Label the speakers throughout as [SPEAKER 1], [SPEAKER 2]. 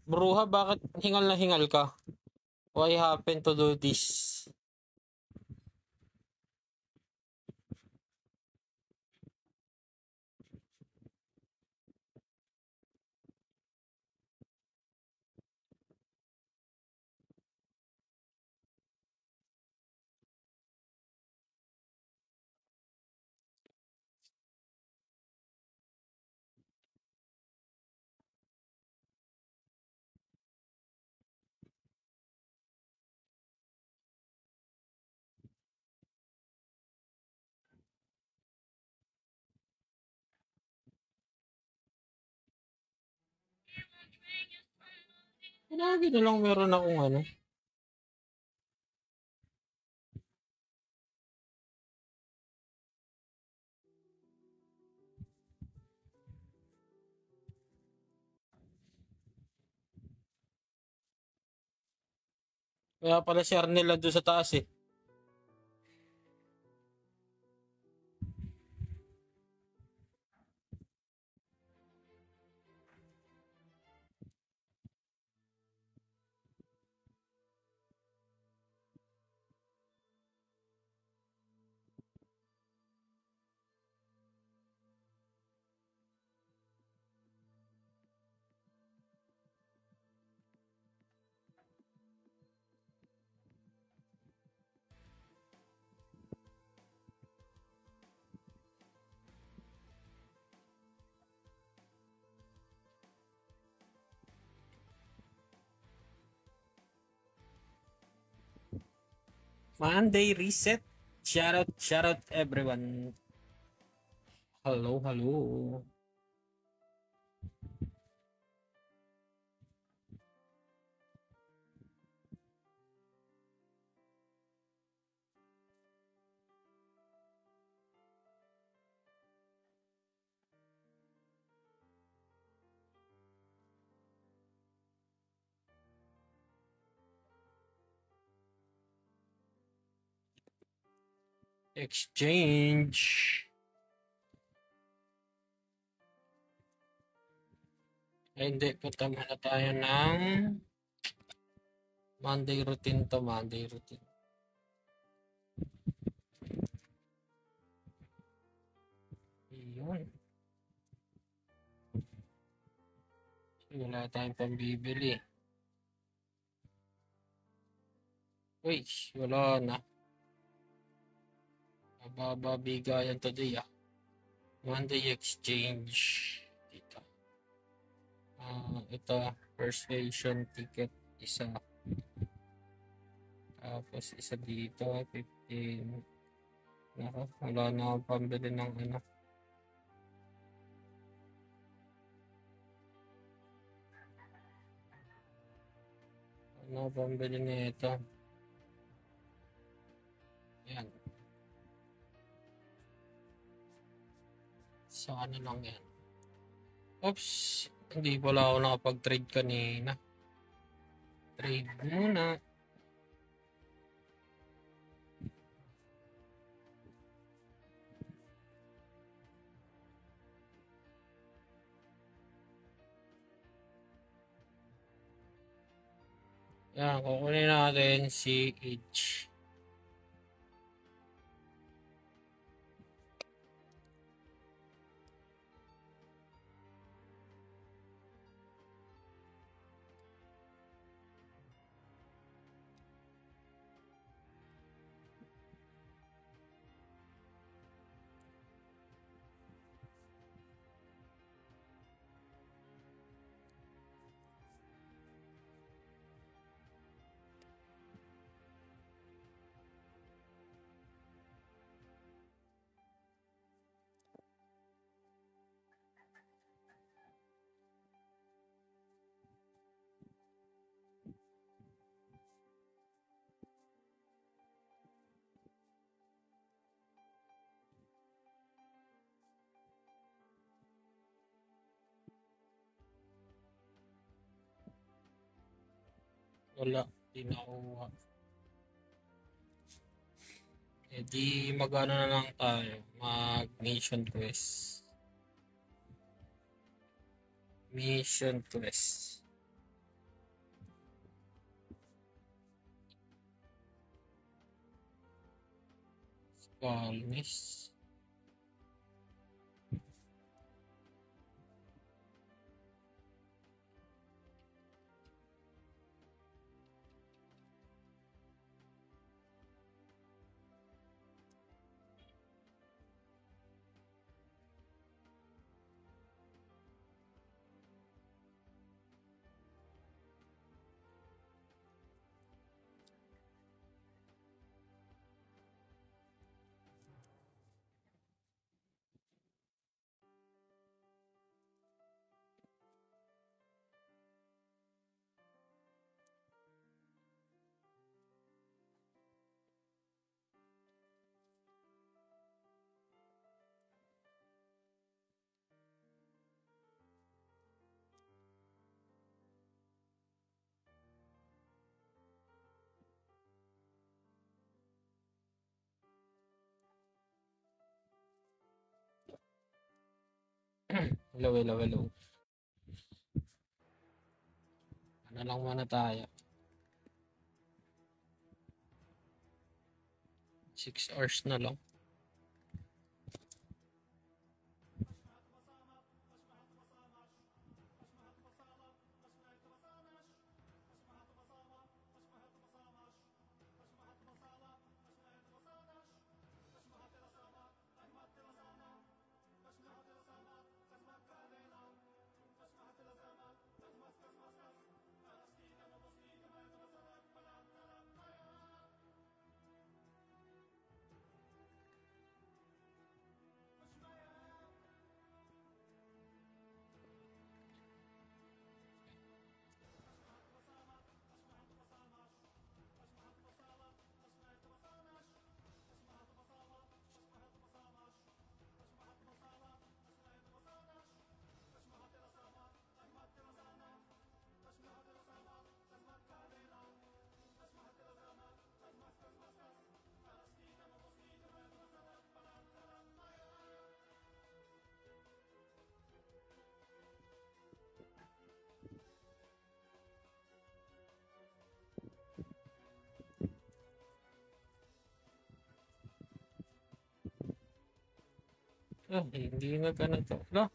[SPEAKER 1] Bruha, bakit hingal na hingal ka? Why happen to do this? Lagi na lang meron akong ano. Kaya pala share nila doon sa taas eh. Monday reset. Shout out everyone. Hello, hello. Exchange. Ay, hindi. Punta muna tayo ng Monday routine to. Monday routine. Yun. Wala tayong pambibili. Uy, wala na. Mababa bigayan today ah. Monday exchange. Dito. Ito, persuasion ticket. Isa. Tapos isa dito, 15. Nako, wala na akong pambili ng ano. Ano pambili nito? Ayan. Sa ano lang yan. Oops, hindi pala ako nakapag-trade kanina. Trade muna. Yan, kukunin natin si H. Wala, di nakuha. E di mag-ano na lang tayo, mag-mission quest. Mission quest. Palmis. Hello, hello, hello. Ano lang muna tayo. 6 hours na lang. Hindi na ganito. Wala.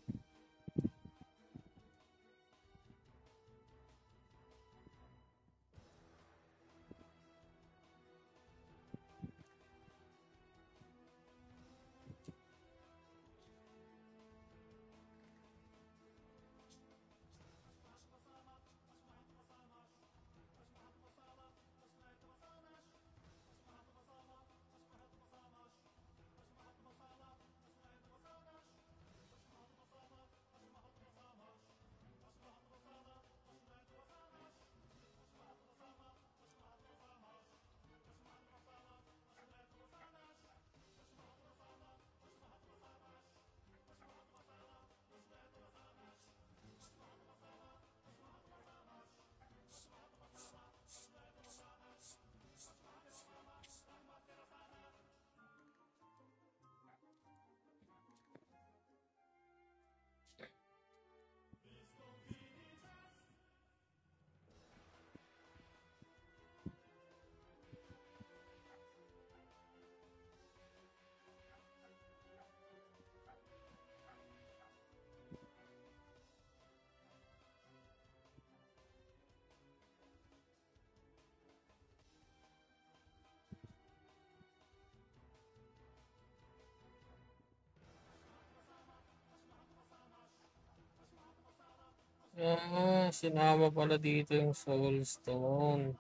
[SPEAKER 1] Sinama pala dito yung Soulstone.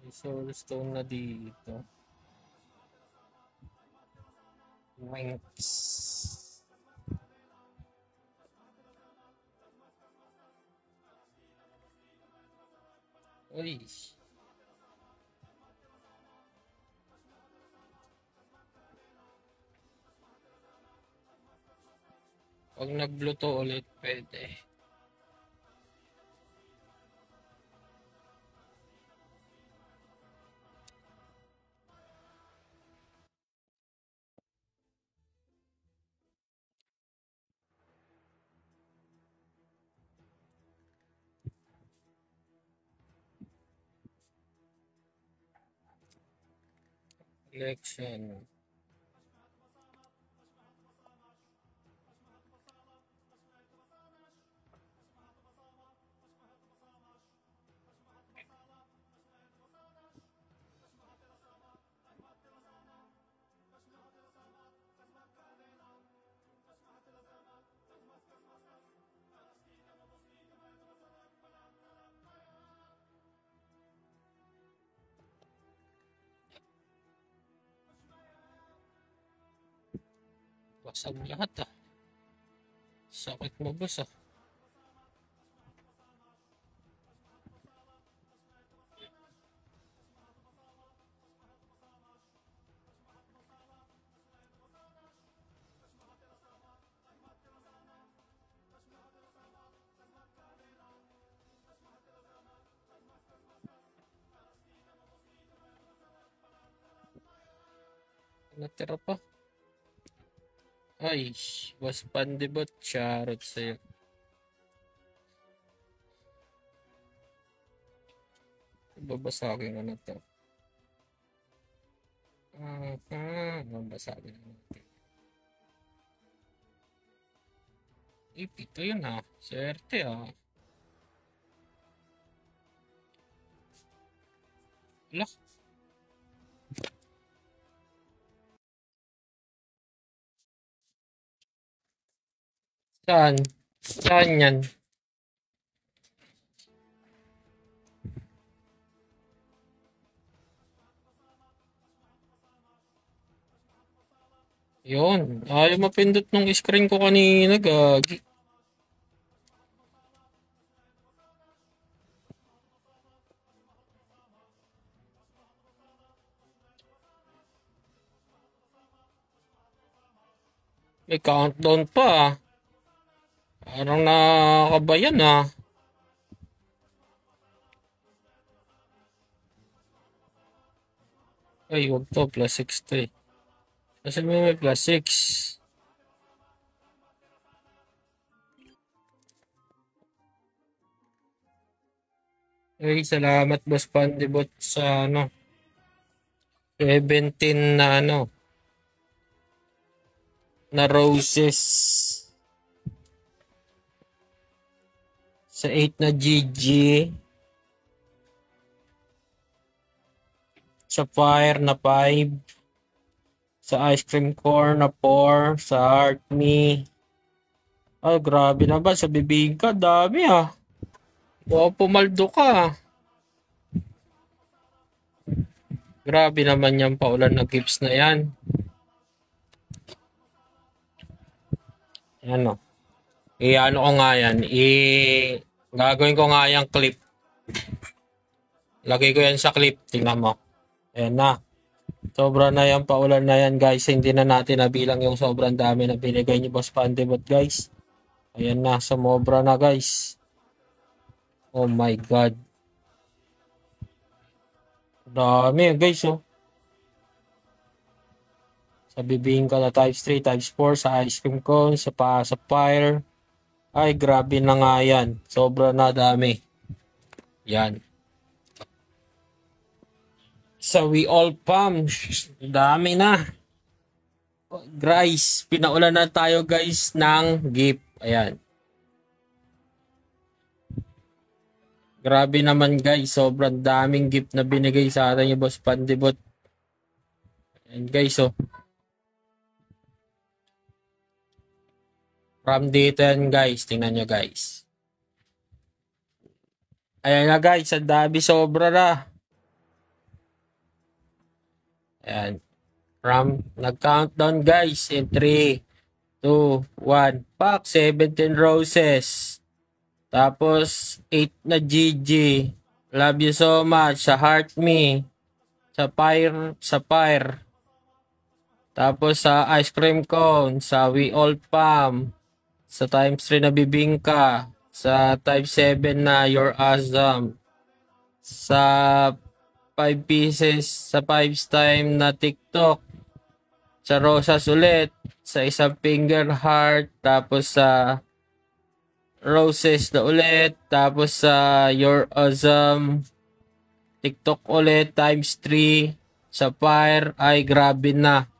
[SPEAKER 1] May Soulstone na dito. Winx. Uy. Pag nag-bluto ulit, pwede. Election. Basag lahat ah. Sakit mo boss ah. Natira pa. Ay, boss Pandibot, charot sa'yo. Babasagin ko na to. Babasagin na natin. Pito yun ah. Swerte ah. Ala. Saan? Saan yan? Yun. Ayaw mapindot nung screen ko kanina, gagi. May countdown pa ah. Parang nakakabayan ah. Ay, wag to. Plus 6 to eh. Kasi may plus 6. Ay, salamat boss Pandibot sa ano. 17 na ano. Na roses. Sa 8 na GG. Sa fire na 5. Sa ice cream core na 4. Sa heart me. Ay, grabe naman. Sa bibig ka, dami ah. Wow, pumaldo ka. Grabe naman yung paulan na gifts na yan. Ano? Ano ko nga yan. Gagawin ko nga yung clip. Lagay ko yan sa clip. Tingnan mo. Ayan na. Sobra na yung paulan na yan guys. Hindi na natin nabilang yung sobrang dami na binigay ni Boss Pandibot guys. Ayan na. Sumobra na guys. Oh my God. Dami guys oh. Sa bibingka na times 3, times 4, sa ice cream cone, sa fire. Ay, grabe na nga yan. Sobra na dami. Yan. Sa We All Palm, dami na. Guys, pinaulan na tayo guys ng gift. Ayan. Grabe naman guys, sobrang daming gift na binigay sa atin yung Boss Pandibot. Ayan guys oh. From dito yan guys, tingnan nyo guys. Ayan na guys, ang dami sobra na. Ayan. From, nag-countdown guys in 3, 2, 1. Pack, 17 roses. Tapos, 8 na GG. Love you so much. Sa Heart Me. Sa Fire. Tapos, sa Ice Cream Cone. Sa We All Palm. Sa times 3 na bibingka. Sa type 7 na You're Awesome. Sa 5 pieces. Sa 5 time na TikTok. Sa rosas ulit. Sa isang finger heart. Tapos sa roses na ulit. Tapos sa You're Awesome. TikTok ulit. Times 3. Sa fire. Ay grabe na.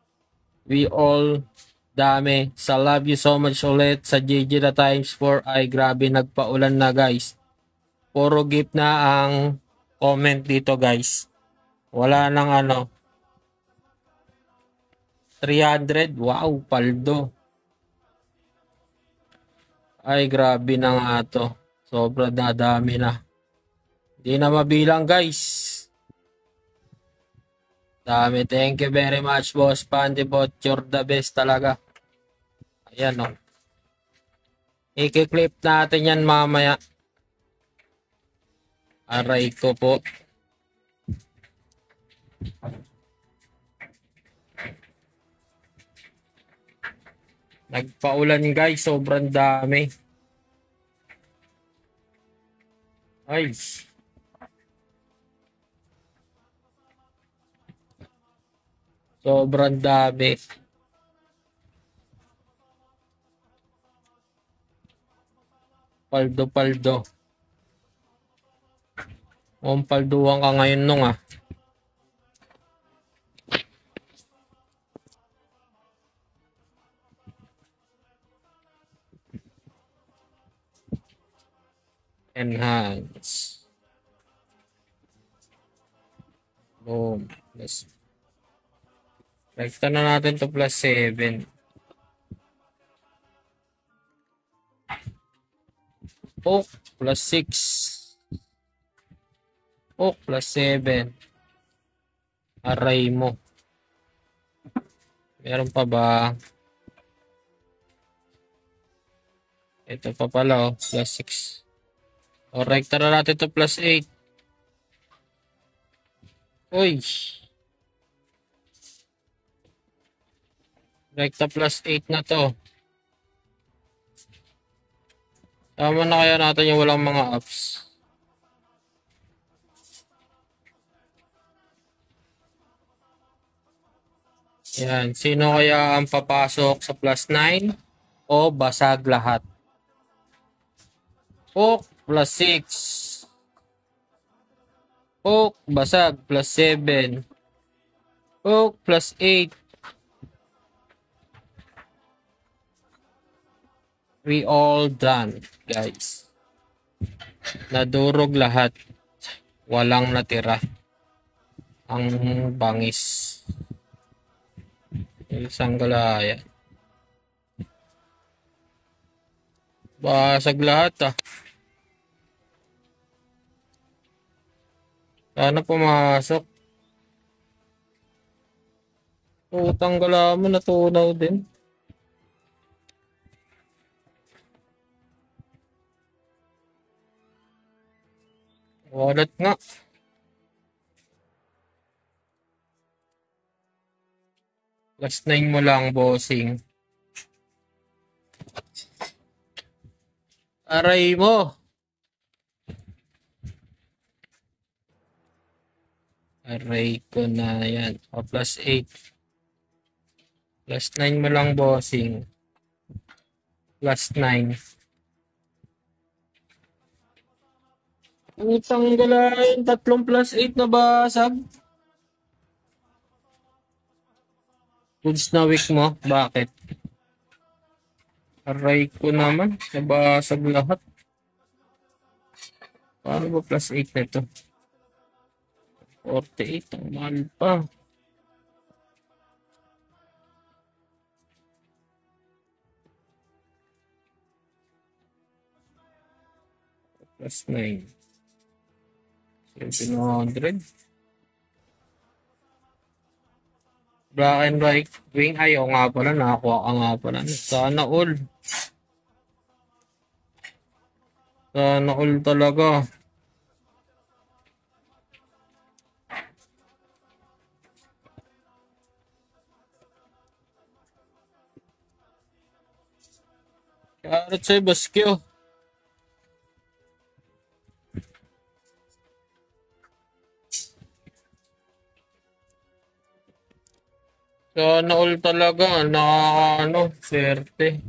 [SPEAKER 1] We all dami. Sa love you so much ulit. Sa GG na times 4. Ay grabe. Nagpaulan na guys. Puro gift na ang comment dito guys. Wala nang ano. 300. Wow, paldo. Ay, grabe na nga to. Sobrang dadami na. Hindi na mabilang guys. Dami. Thank you very much, Boss Pandibot. You're the best talaga. Ayan o. I-clip natin yan mamaya. Aray ko po. Nagpaulan guys, sobrang dami. Ay. Sobrang dami. Paldo-paldo. Palduhan ka ngayon nung ah. Enhance. Boom. Rekta na natin to plus 7. Oh, plus 6. Oh, plus 7. Aray mo. Meron pa ba? Ito pa pala oh, plus 6. O, rekta na natin to plus 8. Uy. Rekta plus 8 na to. Tama na kaya natin yung walang mga ups. Yan. Sino kaya ang papasok sa plus 9? O basag lahat? O plus 6. O basag plus 7. O plus 8. We all done, guys. Nadurog lahat. Walang natira. Ang bangis. Isang galaya. Basag lahat ah. Sana pumasok. Utang gala mo, natunaw din. Wallet nga. Plus 9 mo lang, bossing. Aray mo. Aray ko na yan. O, plus 8. Plus 9 mo lang, bossing. Plus 9. Utang galain, tatlong plus 8 na basag. Goods na week mo, bakit? Aray ko naman, nabasag lahat. Paano ba plus 8 na ito? 48, ang mahal pa. Plus 9. 700. Black and white wing. Ayaw nga pala. Nakakuha ka nga pala. Sana all. Sana all talaga. Karat sa'yo, Baskyo. Sana all talaga. Nakakaano, swerte.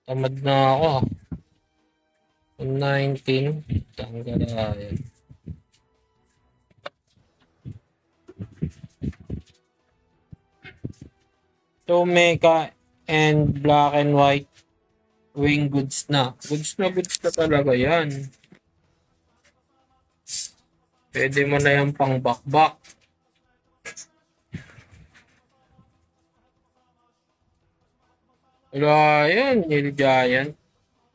[SPEAKER 1] Tamad na ako. 19. Tanggal na yan. So, mecha and black and white wing goods na. Goods na talaga yan. Pwede mo na yung pang bakbak. Wala yan, Neil Giant.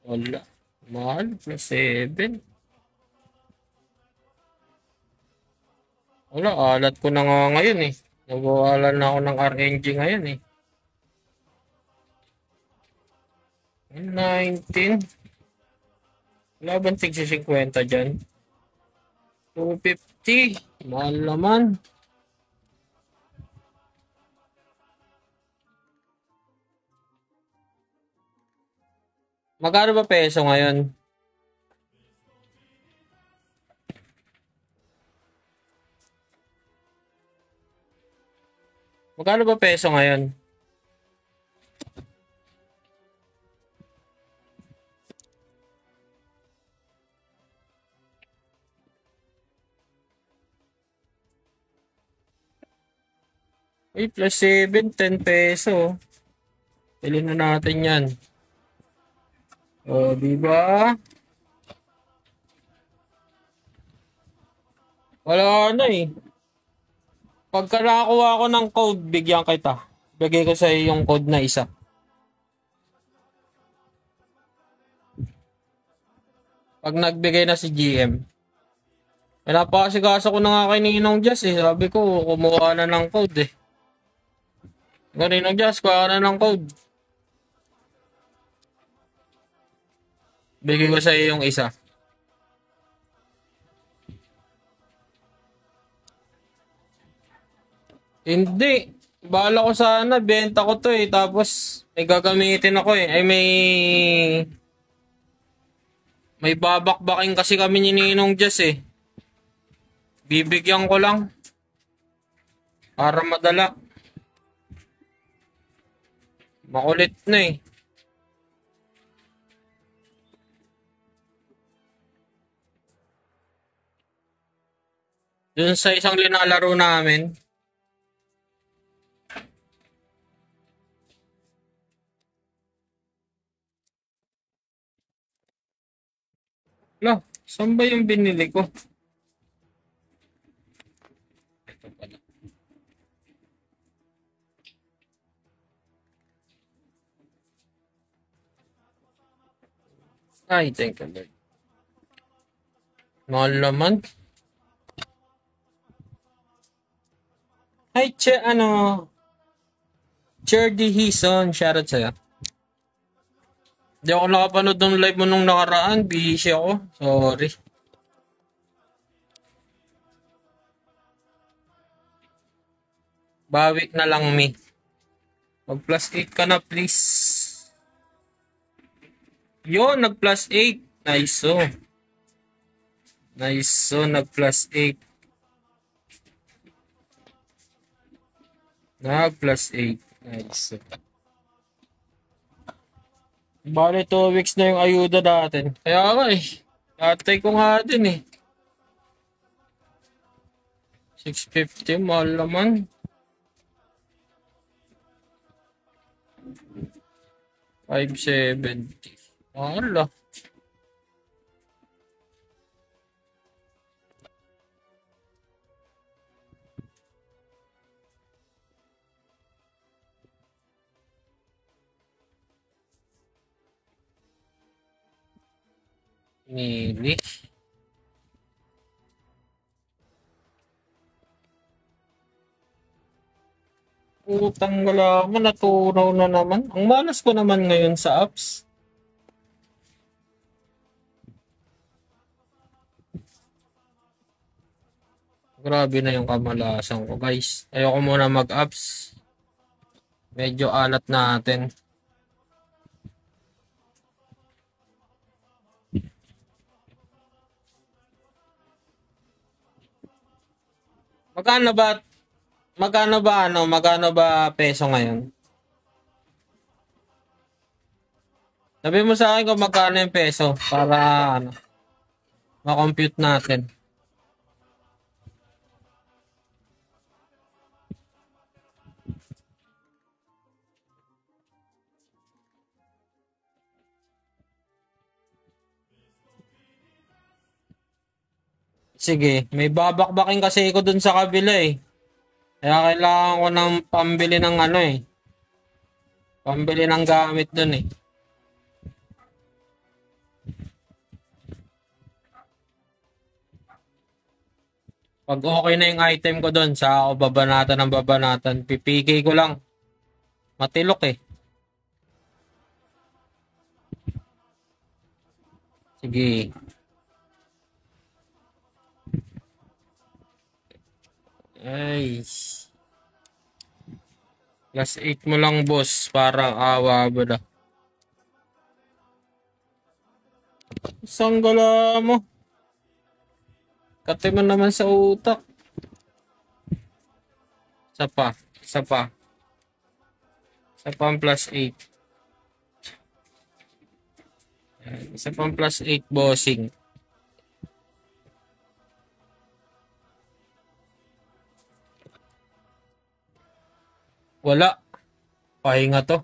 [SPEAKER 1] Wala. Mahal, plus 7. Wala, alat ko na nga ngayon eh. Nabawalan na ako ng RNG ngayon eh. 19. Wala bang tigsi 50 dyan? 250. Mahal naman. Magkano ba peso ngayon? Magkano ba peso ngayon? Ay, plus 7, 10 peso. Bilhin na natin yan. O, di ba? Wala na eh. Pagka nakakuha ko ng code, bigyan kita. Bigay ko sa iyo yung code na isa. Pag nagbigay na si GM. Napakasikaso ko na nga kay Ninong Jazz eh. Sabi ko, kumuha na ng code eh. Ninong Jazz, kuha na ng code. Bigay ko sa iyo yung isa. Hindi. Bala ko sana, benta ko to eh. Tapos, may gagamitin ako eh. Ay, may babakbaking kasi kami ni Ninong Jazz eh. Bibigyan ko lang. Para madala. Makulit na eh. Dun sa isang linalaro namin. Lah, saan ba yung binili ko? Ito pala. Ay, thank you, Lord. Mahal naman. Ay, Cherdy Hison, shoutout sa'yo. Hindi ako nakapanood ng live mo nung nakaraan. Busy ako. Sorry. Bawi na lang, me. Mag plus 8 ka na, please. Yo, nag plus 8. Nice, oh. Nice, so nag plus 8. Nag plus 8. Nice. Bale, 2 weeks na yung ayuda natin. Kaya nga eh. Tatay ko nga din eh. 650, mahal naman. 570. Mahal ah. Mili. Utang galaman, natunaw na naman. Ang malas ko naman ngayon sa apps. Grabe na yung kamalasan ko, guys. Ayoko muna mag-apps. Medyo alat natin. Magkano ba peso ngayon? Sabi mo sa akin kung magkano yung peso para ma-compute natin. Sige, may babakbaking kasi ako dun sa kabila eh. Kaya kailangan ko ng pambili ng pambili ng gamit dun eh. Pag okay na yung item ko dun, sa ako babanatan ng babanatan. Pipigay ko lang. Matilok eh. Sige. Ay. Plus 8 mo lang, boss. Parang awa ba na. Isang gala mo. Kate mo naman sa utak. Isa pa. Isa pa. Isa pa ang plus 8. Isa pa ang plus 8, bossing. Wala. Pahinga to.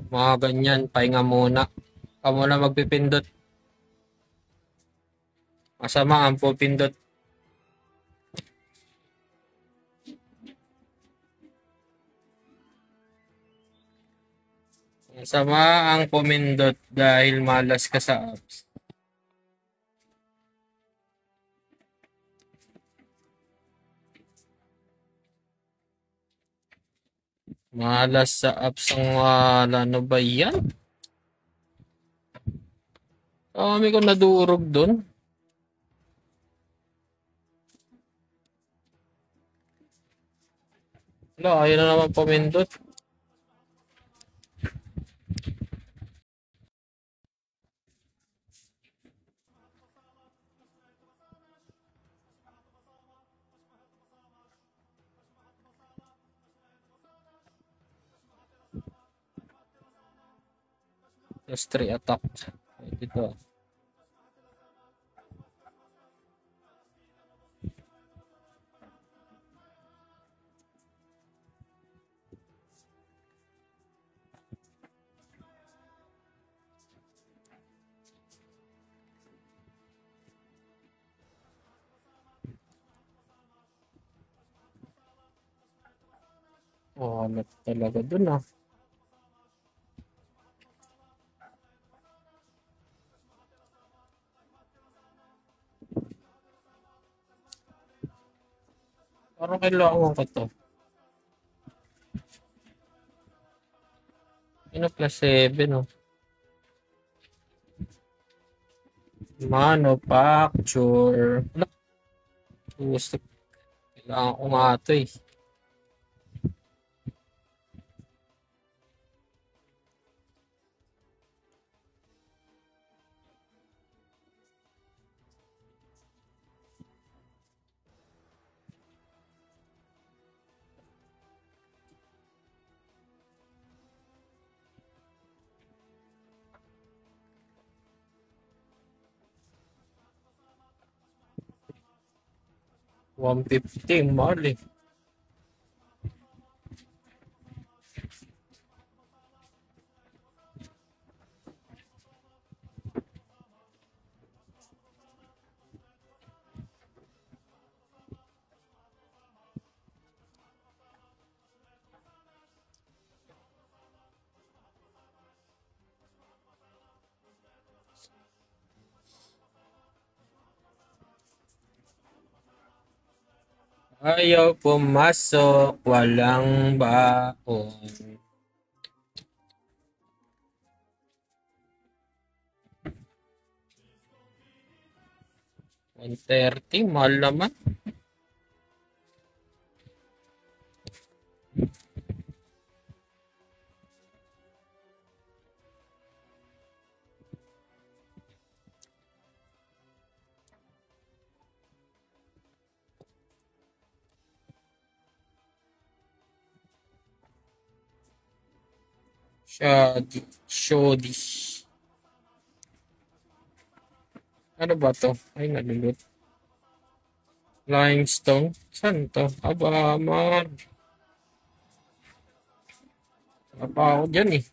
[SPEAKER 1] Mga ganyan. Pahinga muna. Ka muna magpipindot. Masama ang pupindot. Masama ang pumindot dahil malas ka sa apps. Malas sa apps ang wala. Ano ba yan? Kami ko nadurog dun. Wala, ayaw na naman pumindot. Plus 3 attack. Dito. Oh, alat talaga dun ah. Parang kailangan ko to. Ano plus 7 oh. Manufacture. Wala. Gusto. Kailangan ko nga ito eh. $150, mahal eh. Ayaw pumasok, walang baon. $130, mahal naman. Shoddy. Ano ba to? Ay, nalulot. Limestone. Saan to? Aba, man. Apa ako dyan eh.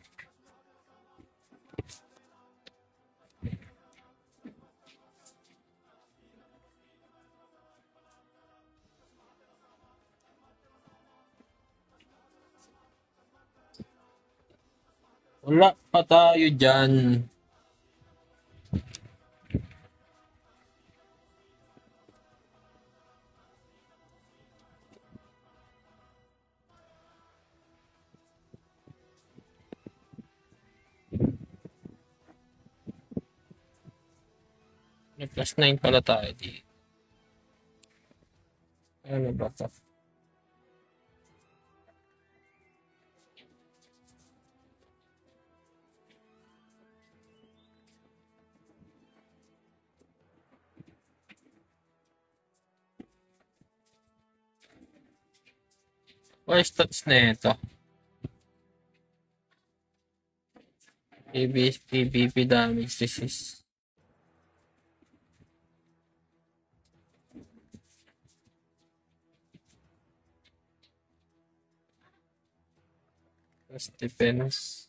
[SPEAKER 1] Wala pa tayo dyan. May plus 9 pala tayo dito. Ano ba ito? What stats na ito? PvP damage resist. Plus defense.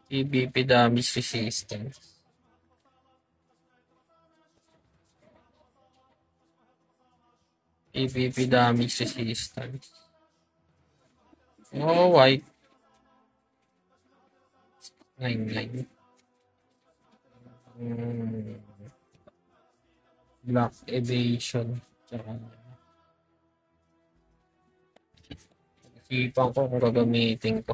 [SPEAKER 1] PvP damage resistance. PvP damage resistance. Oh, white. 9-9. Black evasion. Tsaka isipan ko kung gagamitin ko.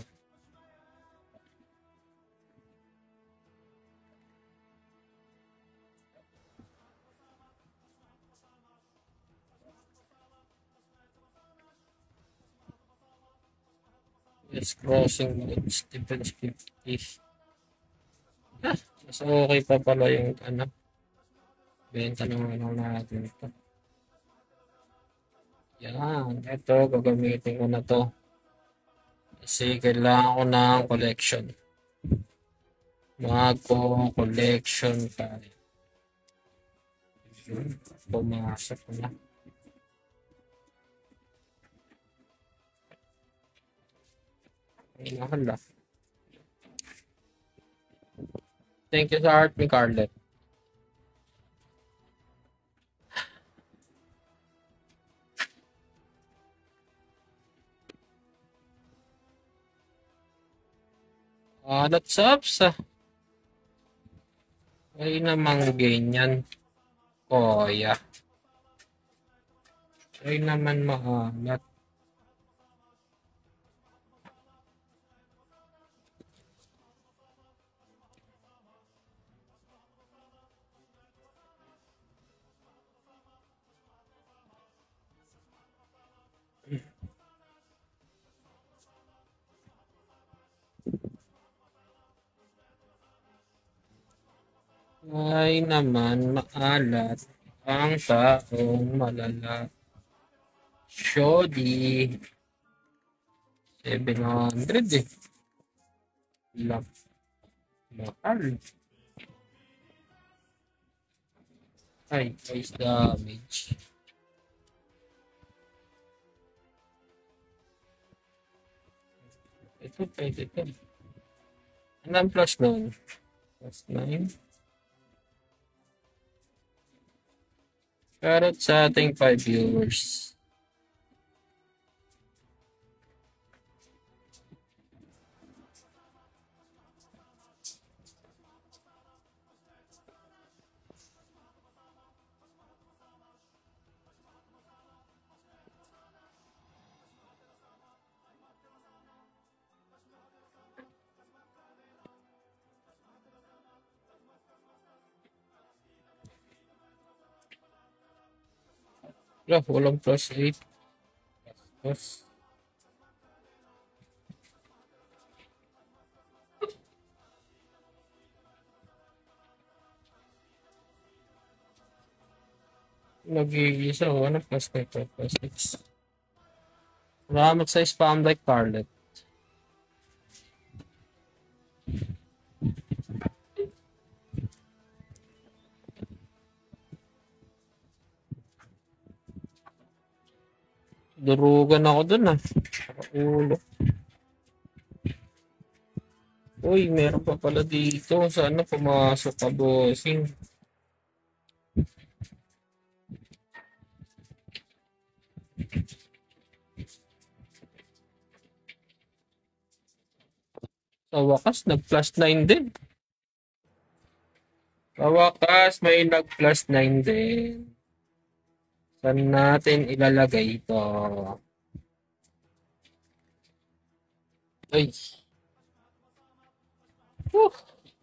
[SPEAKER 1] Yes, crossing modes. Defense 50. Ah, so okay pa pala yung ano. Benta naman natin ito. Yan. Ito, gagamitin ko na to. Kasi kailangan ko ng collection. Mag-collection tayo. Pumasok na. Ay, mahal ah. Thank you sa heart ni Carlet. That's up sa. Ay namang ganyan. Oh, yeah. Ay naman maalat. Ay naman maalat ang taong malala. Shoddy. 700 eh. Lang. Mahal. Ay, ice damage. Ito, pwede ito. Anong plus nun? Plus 9. Shoutout sa ating 5 viewers. Wala, walang plus 8. Plus. Nag-iisa o ano plus 5 plus 6. Salamat sa spam like Carlet. Durugan ako dun ah. Ulo. Uy, meron pa pala dito. Sana pumasok ka, bossing. Sa wakas, nag-plus 9 din. Sa wakas, may nag-plus 9 din. Saan natin ilalagay ito? Ay.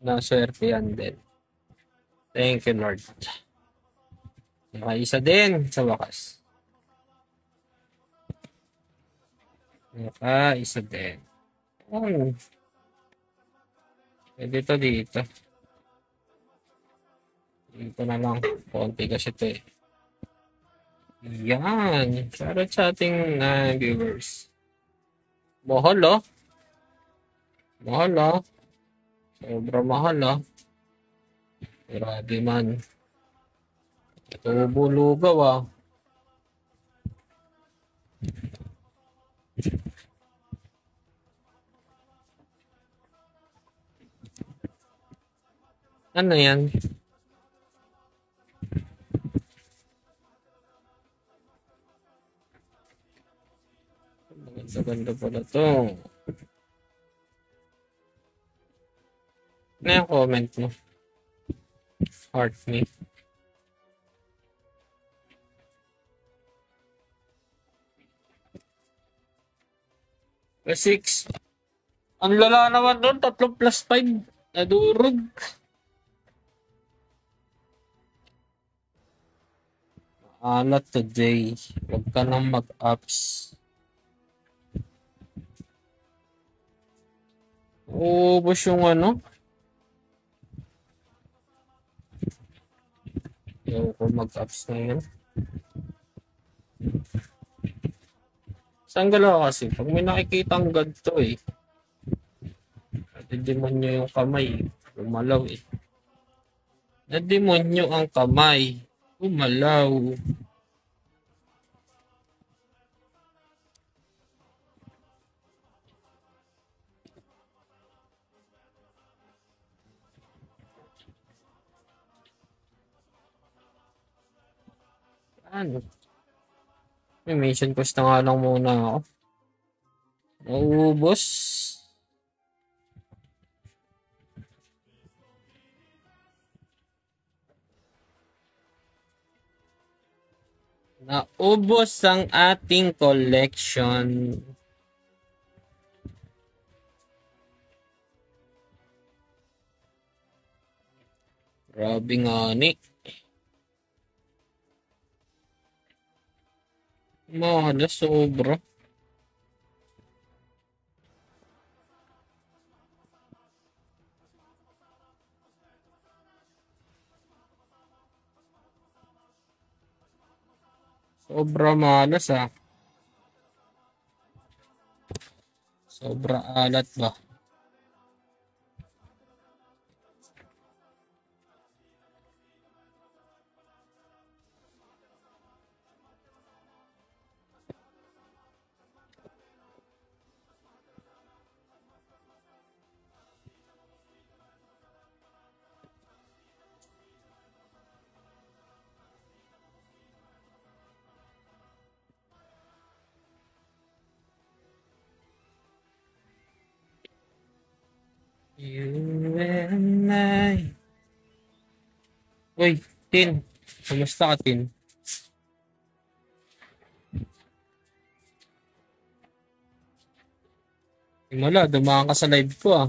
[SPEAKER 1] Naswerte yan din. Thank you, Lord. Nakaisa din sa wakas. Nakaisa din. Oh, dito, dito. Dito na lang. Konti kasi ito eh. Yan. Shoutout sa ating viewers. Mahal oh. Mahal oh. Sobrang mahal oh. Grabe man. Tubo lugaw ah. Ano yan? Maganda pala to. Ano yung comment mo? Heart me. +6. Ang lala naman doon. 3 plus 5. Nadurog. Alat today. Huwag ka nang mag-ups. Ubus yung ano. Ayaw ko mag-ups ngayon. Saan galaw kasi? Pag may nakikita ang ganito eh. Nadidemonyo yung kamay. Lumalaw eh. Nadidemonyo ang kamay. Lumalaw. Ano? May mission quest na nga lang muna ako. Naubos. Naubos ang ating collection. Grabe nga ni. Mahal, sobra. Sobra malas ah. Sobra alat ba? You and I. Uy, Tin. Kamusta ka, Tin? Wala, dumaan ka sa live ko ah.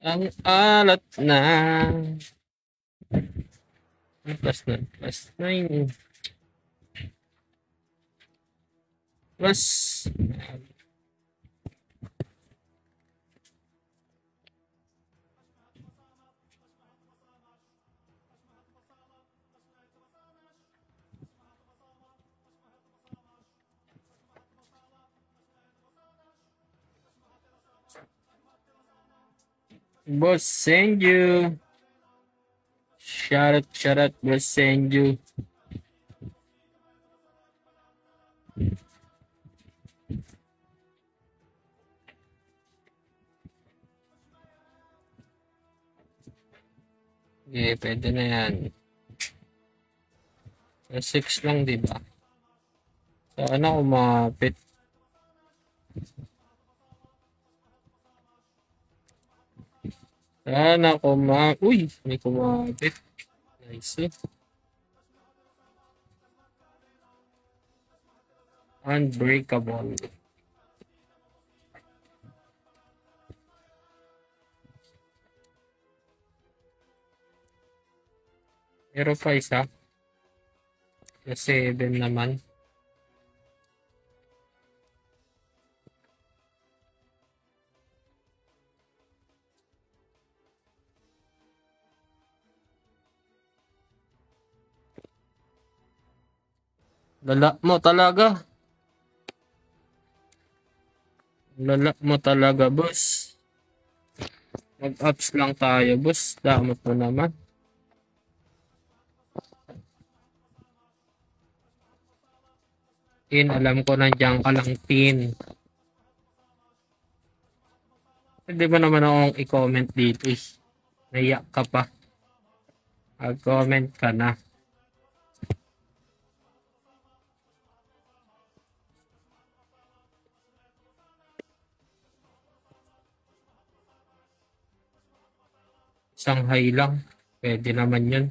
[SPEAKER 1] Ang alat na. +9. +9. Plus. Boss send you. Shout out, boss send you. Okay, pwede na yan. 6 lang, di ba? Sana umapit. Sana Uy, may kumapit. Nice. Unbreakable. Pero pa isa. Sa 7 naman. Lala mo talaga. Lala mo talaga, boss. Mag-ups lang tayo, boss. Damot mo naman. Tin, alam ko nandiyan ka lang, Tin. Pwede ba naman akong i-comment dito eh. Naiyak ka pa. Mag-comment ka na. Shanghai lang. Pwede naman yun.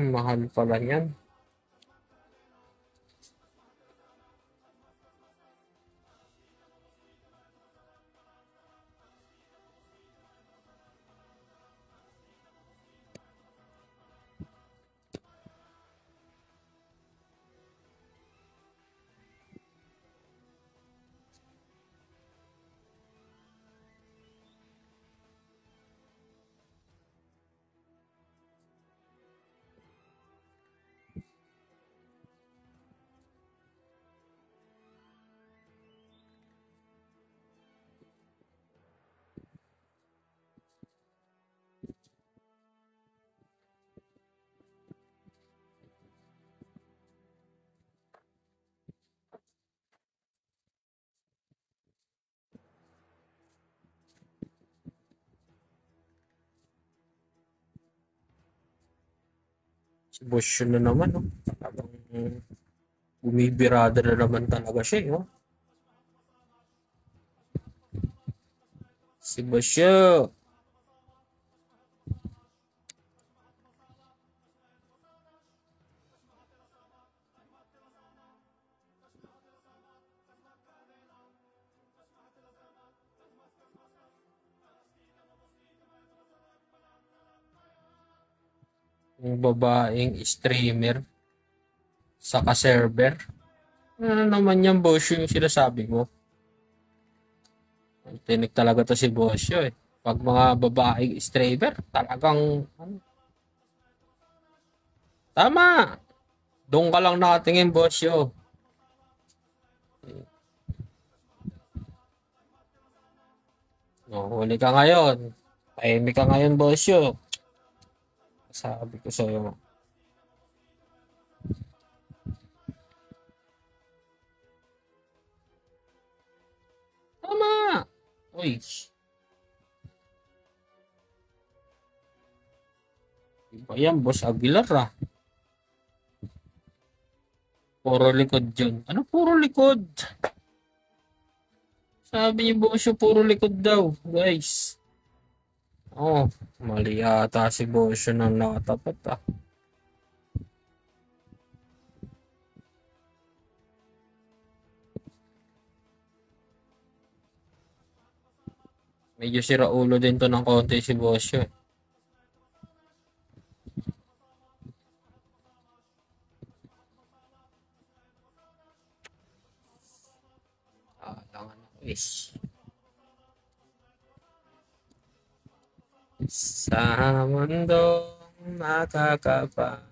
[SPEAKER 1] Mahal pala yan. Si boss yun na naman, no? Talagang bumibirada na naman talaga siya, no? Si boss yun. Yung babaeng streamer saka server. Ano naman yan, boss, yung sinasabi mo? Tinik talaga to si Bosyo eh. Pag mga babaeng streamer, talagang ano, tama. Doon ka lang nakatingin, Bosyo. No, huli ka ngayon. Tahimik ka ngayon, Bosyo. Sabi ko sa'yo. Tama. Uy, iba yan, Boss Aguilar ah. Puro likod yun. Ano puro likod? Sabi niyo, Bosyo, puro likod daw, guys. Oh, mali ata si Bosyo nang nakatapat ah. Medyo sira ulo din to ng konti si Bosyo eh. Ish. Sa mundong makakapagod.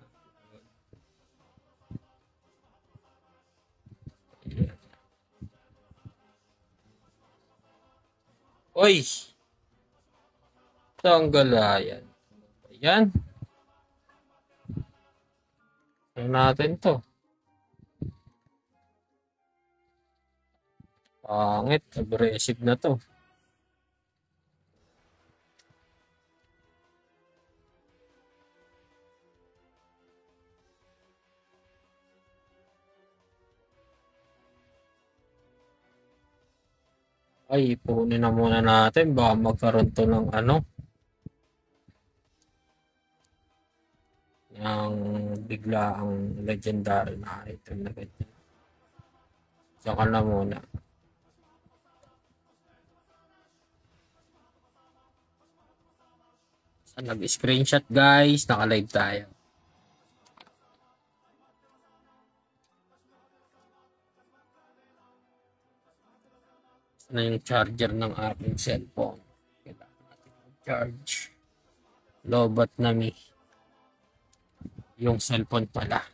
[SPEAKER 1] Uy! Ito ang galayan. Ayan. Ano natin to? Pangit. Aggressive na to. Ay, ipunin na muna natin. Baka magkaroon to ng ano. Ng biglaang legendary na item na ganyan. Saka na muna. So, nag-screenshot guys. Naka-live tayo. Na yung charger ng aking cellphone. Kailangan natin mag-charge. Lobat na mi. Yung cellphone pala.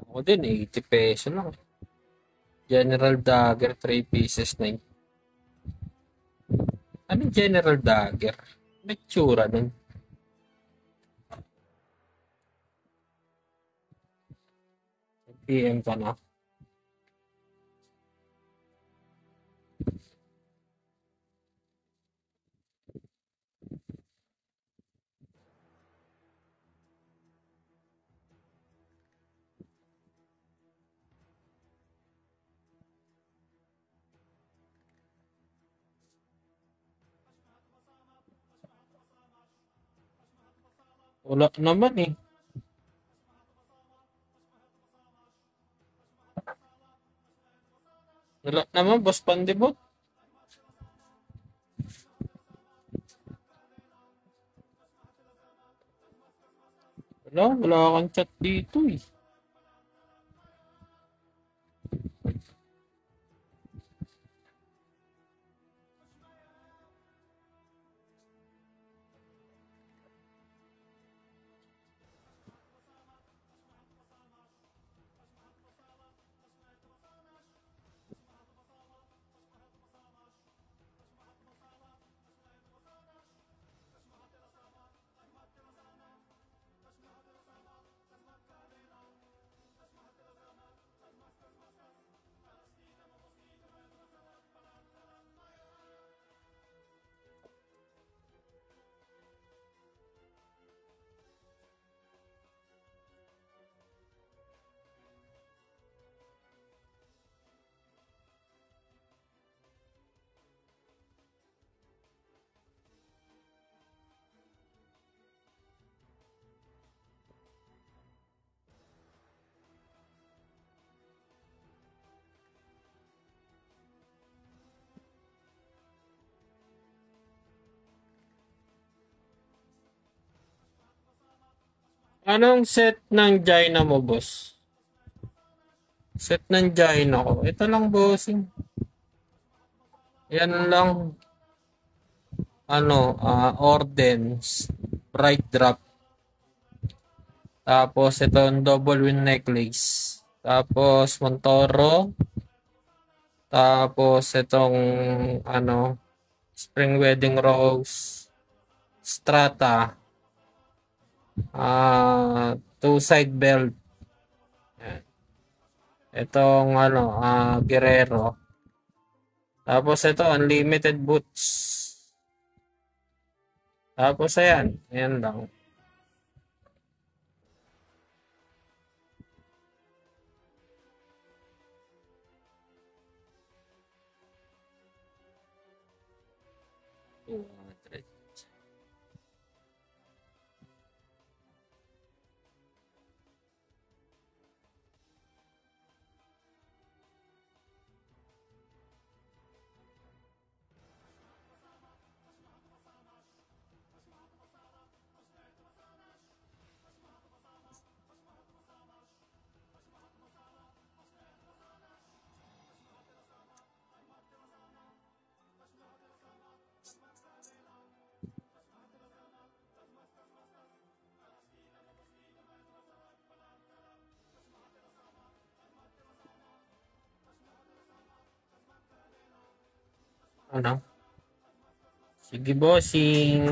[SPEAKER 1] Ako din, 80 peso lang. General Dagger, 3 pieces na yun. Anong General Dagger? May tsura nun. PM ka na. Wala naman eh. Wala naman, Boss Pandibot. Wala kang chat dito eh. Anong set ng Jaina mo, boss? Set ng Jaina ko. Ito lang, bossing. Yan lang. Ordens. Bright drop. Tapos, ito ang double win necklace. Tapos, Montoro. Tapos, itong, Spring Wedding Rose. Strata. Two side belt. Yan. Itong, Guerrero. Tapos, ito, unlimited boots. Tapos, ayan. Ayan lang. Ano? Sige, bossing.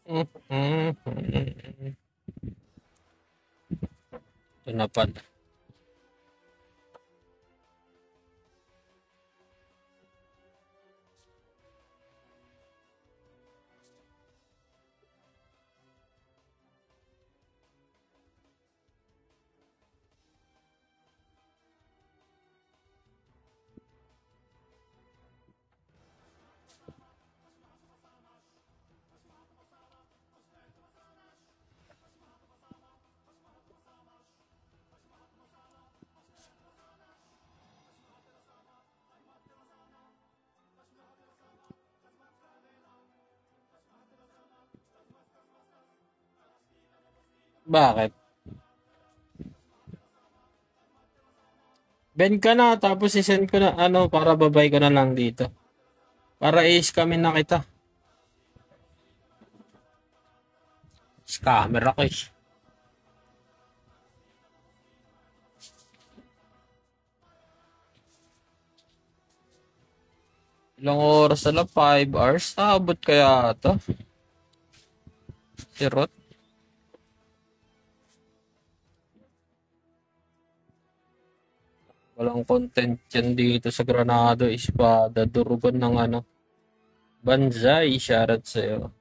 [SPEAKER 1] Ito na pala. Bakit? Ben ka na, tapos isend ko na, ano, para babay ko na lang dito. Para i-scamin na kita. Scammer ako eh. Ilang oras na lang? 5 hours? Abot kaya ito? Si Rot? Walang content yan dito sa Granado. Espada. Durugon ng ano. Banzai. Shoutout sa'yo.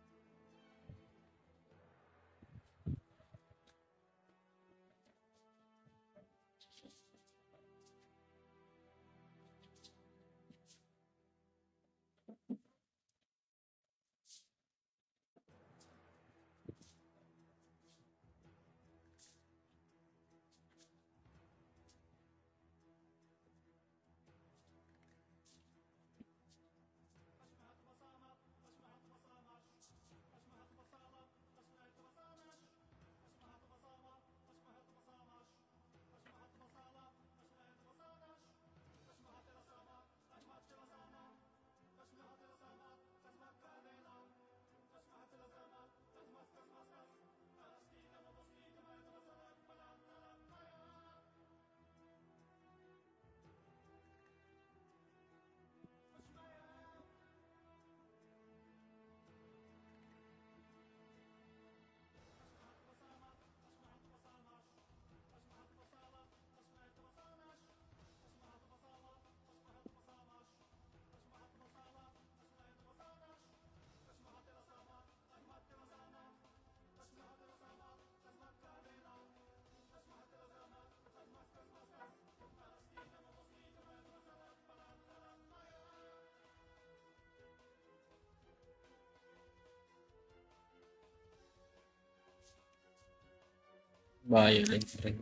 [SPEAKER 1] Violent rin.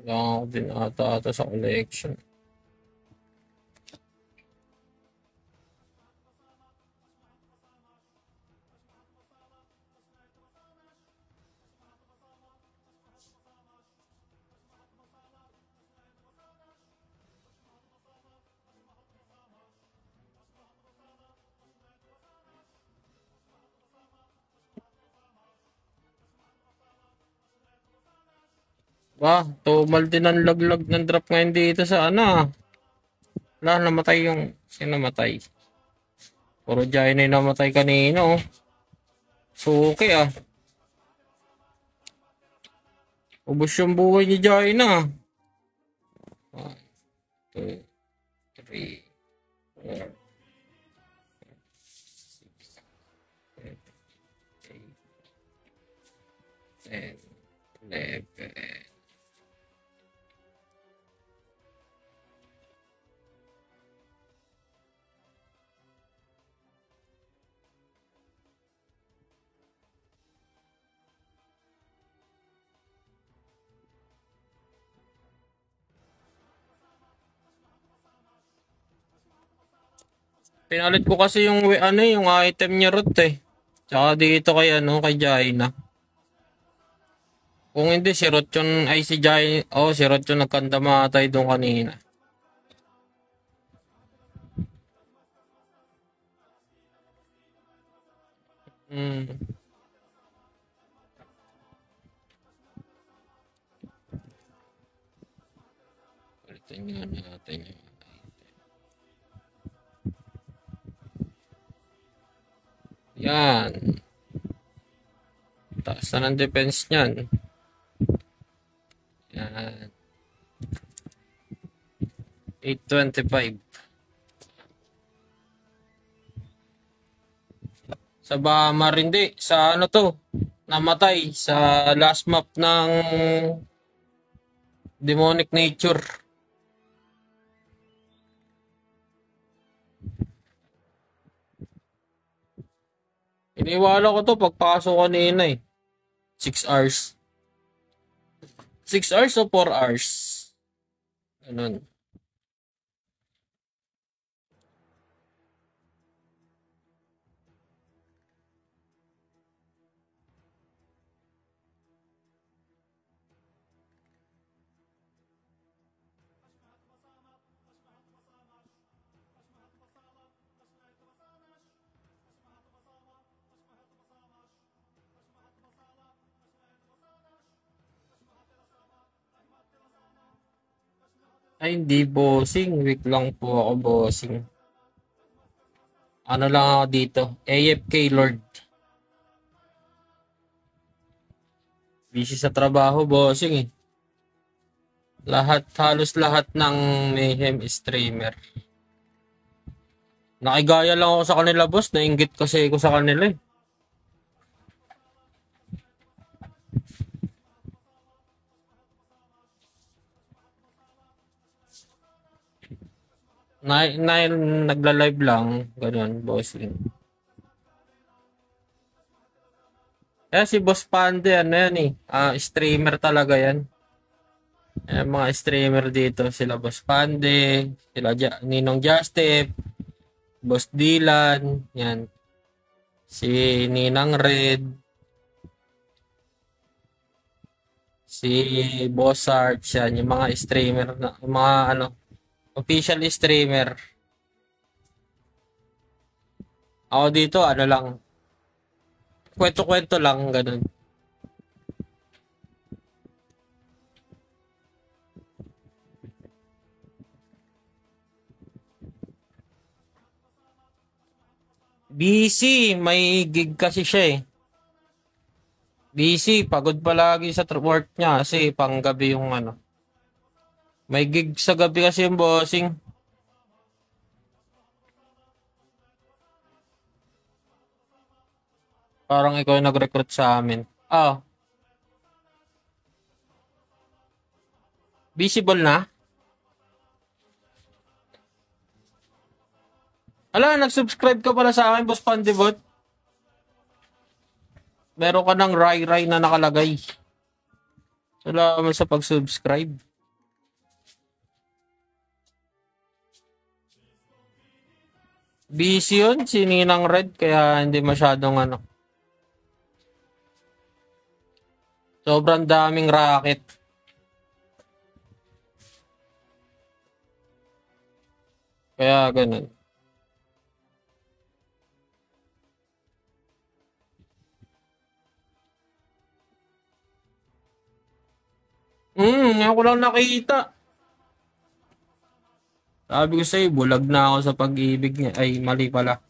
[SPEAKER 1] Kailangan ko din ata sa collection. Tumal din ang laglag ng drop ngayon dito sa ano. Wala, namatay yung... Sino namatay? Puro Jaina yung namatay kanina, oh. Suki, ah. Ubus yung buhay ni Jaina. 1, 2, 3, 4, 5, 6, 7, 8, 10, 11. Pinalit ko kasi yung yung item niya root eh. Tsaka dito kay kay Jaina. Kung hindi si Rot yun ay si Jaina, si Rot yun nagkandamatay doon kanina. Hmm. Palitan nga natin yung yan. Taas na ng defense niyan. Yan. 825. Sa Bahamar hindi. Sa ano to? Namatay. Sa last map ng Demonic Nature. Iniwala ko to pagpasok kanina eh. 6 hours. 6 hours o 4 hours? Ganun. Ay, hindi bossing. Week lang po ako bossing. Ano lang ako dito? AFK Lord. Busy sa trabaho, bossing eh. Halos lahat ng Mayhem streamer. Nakigaya lang ako sa kanila, boss. Nainggit kasi ako sa kanila eh. Nagla-live lang. Ganun, bossing. Kaya si Boss Pande, ano yan eh. Streamer talaga yan. Mga streamer dito, sila Boss Pande, sila Ninong Justip, Boss Dylan, yan. Si Ninang Red, si Boss Arch, yan. Yung mga streamer, mga official streamer. Ako dito, ano lang, kwento-kwento lang, ganun. Busy, may gig kasi siya eh. Busy, pagod palagi sa work niya kasi panggabi yung May gig sa gabi kasi yung bossing. Parang ikaw yung nag-recruit sa amin. Ah, visible na? Ala, nag-subscribe ka pala sa akin, Boss Pandibot. Meron ka ng Rai na nakalagay. Salamat sa pag-subscribe. Busy yun, sininang red, kaya hindi masyadong ano. Sobrang daming racket. Kaya ganun. Ngayon ko lang nakita. Sabi ko sa'yo, bulag na ako sa pag-ibig niya. Ay, mali pala.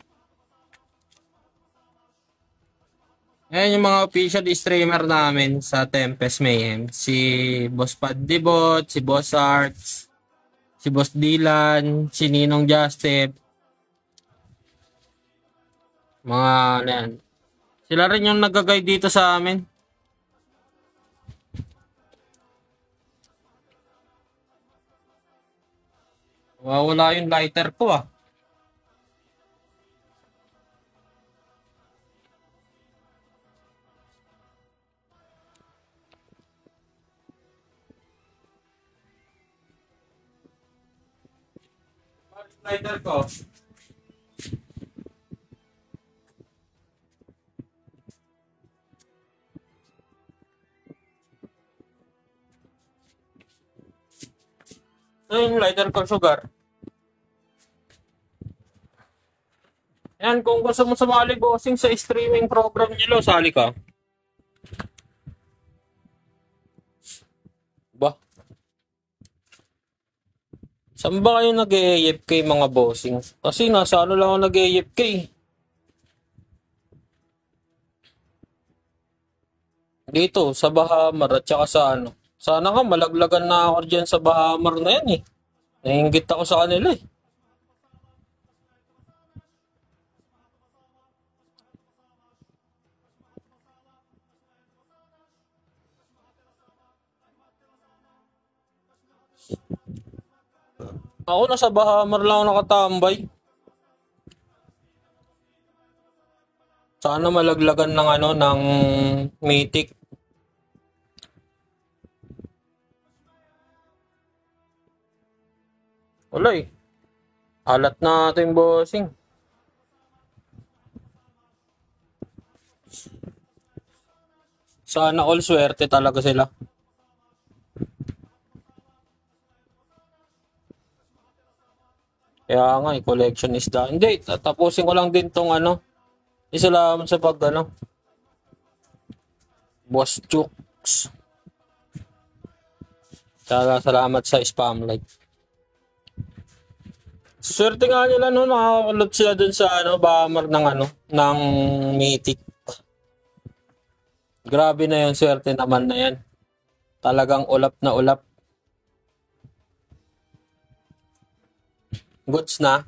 [SPEAKER 1] Ayan yung mga official streamer namin sa Tempest Mayhem. Si Boss Padibot, si Boss Arts, si Boss Dylan, si Ninong Justep. Mga ano yan. Sila rin yung nag-guide dito sa amin. Wala yung lighter ko ah. Lighter ko. Ito yung lighter ko, sugar. Yan, kung gusto mo sumali bossing sa streaming program nyo, sali ka. Ba? Saan ba kayo nag-AFK mga bossing? Kasi nasa ano lang ako nag-AFK. Dito, sa Bahamar at saka sa ano. Sana nga malaglagan na ako dyan sa Bahamar na yan eh. Naiingit ako sa kanila eh. Ako nasa Bahamar lang ako nakatambay. Sana malaglagan ng ano, ng Mythic. Wala eh. Alat natin bossing. Sana all swerte talaga sila. Kaya nga eh, collection is done. Hindi, tapusin ko lang din tong ano. Isalamat sa pag ano. Boss Chooks. Salamat sa spam like. Swerte nga nila no, nakakulot sila dun sa ano, Bahamar ng ano, ng Mythic. Grabe na yun, swerte naman na yan. Talagang ulap na ulap. Goods na.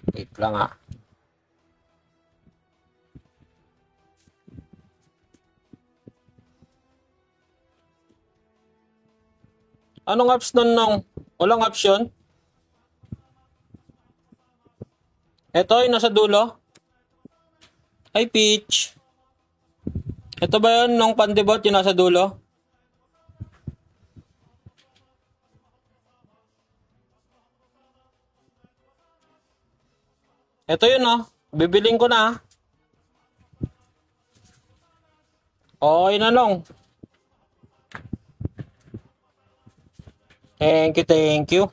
[SPEAKER 1] Wait lang ah. Anong apps nun nung? Walang apps yun? Ito yung nasa dulo. Ay, Peach. Ito ba yun nung pandibot yung nasa dulo? Ito yun oh. Bibiling ko na. Okay na lang. Thank you.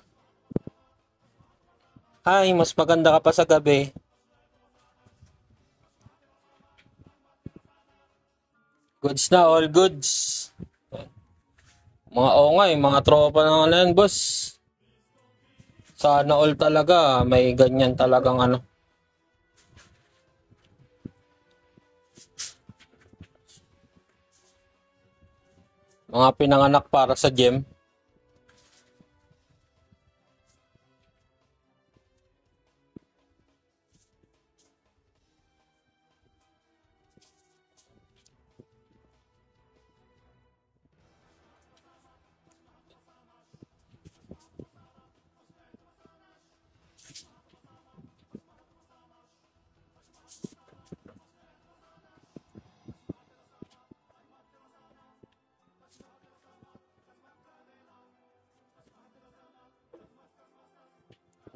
[SPEAKER 1] Ay, mas maganda ka pa sa gabi. Goods na, all goods. Mga nga eh, mga tropa na yan, boss. Sana all talaga, may ganyan talagang ano. Mga pinanganak para sa gem.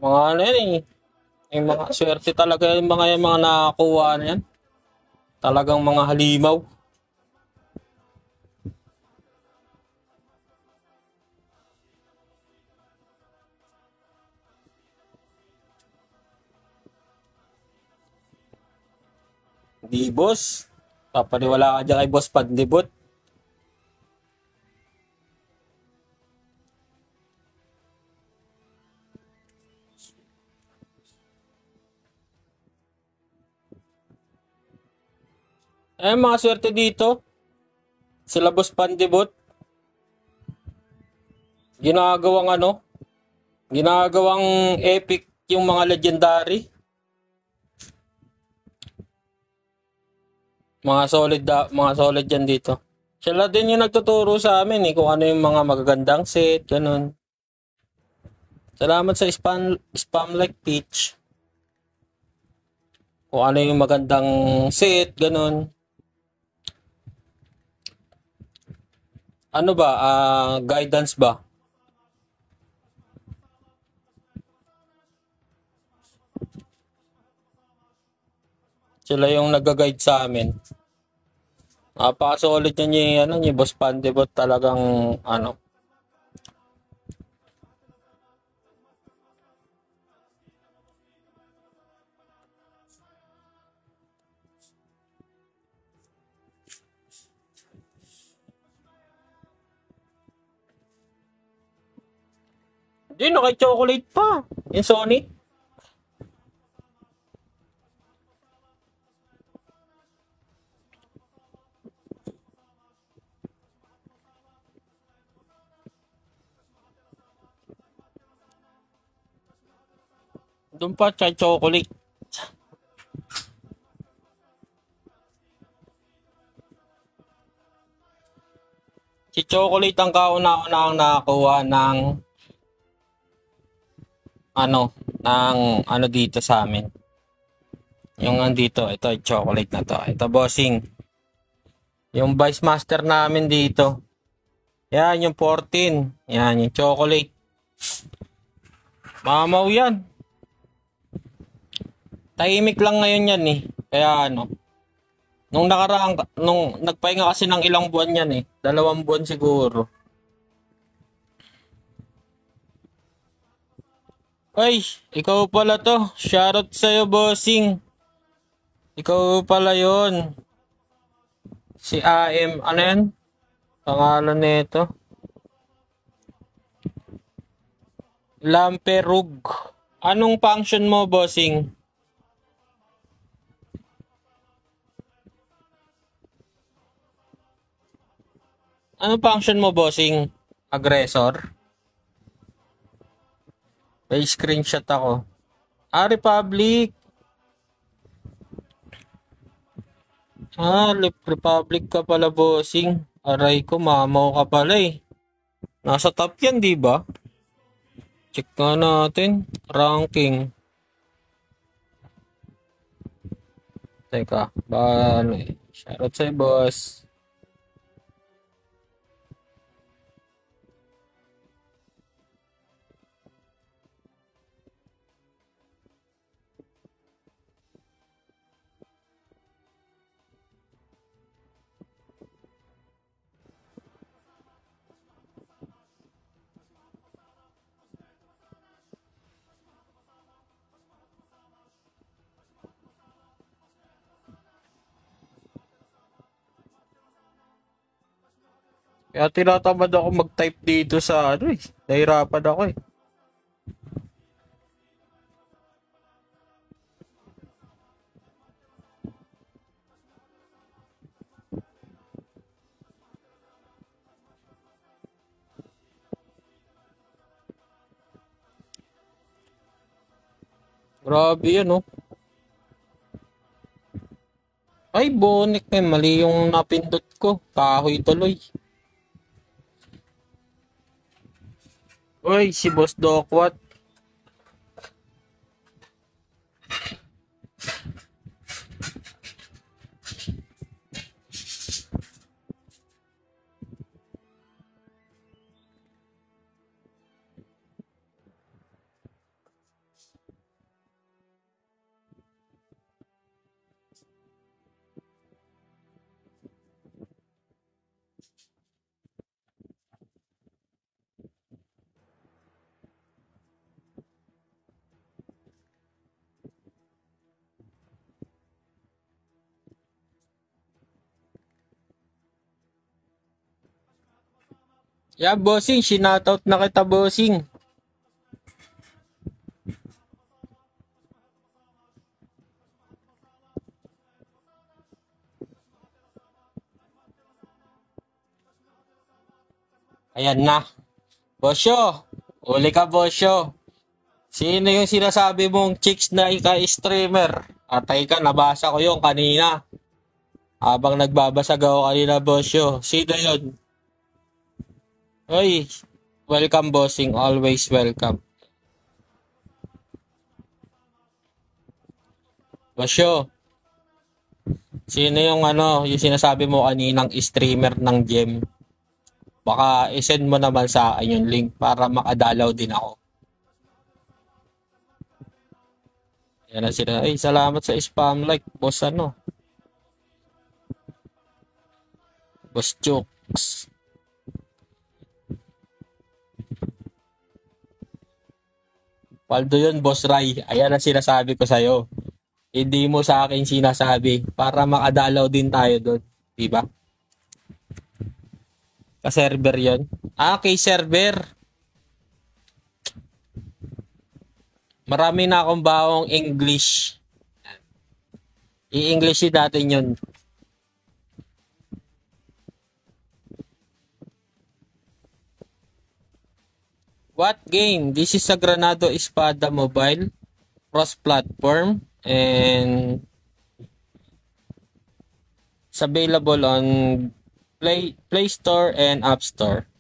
[SPEAKER 1] Mga ano yan eh. Yung mga swerte talaga yung mga nakakuha na yan. Talagang mga halimaw. Di boss. Papaniwala ka dyan kay boss Pandibot. Mga swerte dito. Sila boss Pandibot. Ginagawang ano. Ginagawang epic yung mga legendary. Mga solid yan dito. Sila din yung nagtuturo sa amin kung ano yung mga magagandang set, ganun. Salamat sa spam like pitch. Kung ano yung magandang set, ganun. Ano ba? Guidance ba? Sila yung nag-guide sa amin. Napaka-solid niya yung Boss Pandibot talagang ano. Hindi, naka-chocolate pa. Yung Sonic. Doon pa, chocolate. Si Chocolate ang kauna-una ang nakakuha ng ano dito sa amin. Yung andito, ito chocolate na to. Ito bossing. Yung Vice Master namin dito. Yan, yung 14. Yan, yung chocolate. Mamaw yan. Tahimik lang ngayon yan eh. Kaya ano. Nung nagpahinga kasi ng ilang buwan yan eh. 2 buwan siguro. Ay, ikaw pala to. Shoutout sa'yo, bossing. Ikaw pala yon. Si AM, ano yan? Pangalan nito. Lamperug. Anong function mo, bossing? Anong function mo, bossing? Aggressor? May screenshot ako. Republic. Republic ka pala, bossing. Aray ko, mamaw ka pala eh. Nasa top yan, di ba? Check nga natin. Ranking. Teka, ano eh. Shoutout sa'yo, boss. Kaya tinatamad ako mag-type dito sa ano eh. Nahirapan ako eh. Grabe yan oh. Ay, bonek eh. Mali yung napindot ko. Kahoy tuloy. Uy, si Boss Dokwat. Yeah, bossing, sinoutout na kita, bossing. Ayan na. Bosyo, uli ka, Bosyo. Sino yung sinasabi mong chicks na ika-streamer? Atay ka, nabasa ko yung kanina. Habang nagbabasag ako kanina, Bosyo. Sino yun? Oy, welcome, bossing. Always welcome. Bosyo, sino yung yung sinasabi mo kaninang streamer ng gem? Baka isend mo naman sa akin yung link para makadalaw din ako. Yan na sila. Ay, salamat sa spam like, boss Boss Jokes. Paldo yun, Boss Ray. Ayan ang sinasabi ko sa'yo. Hindi mo sa akin sinasabi para makadalaw din tayo doon. Diba? Ka-server yun. Ah, kay server. Marami na akong bawang English. I-English natin yun. What game? This is a Granado Espada mobile, cross-platform, and it's available on Play Store and App Store.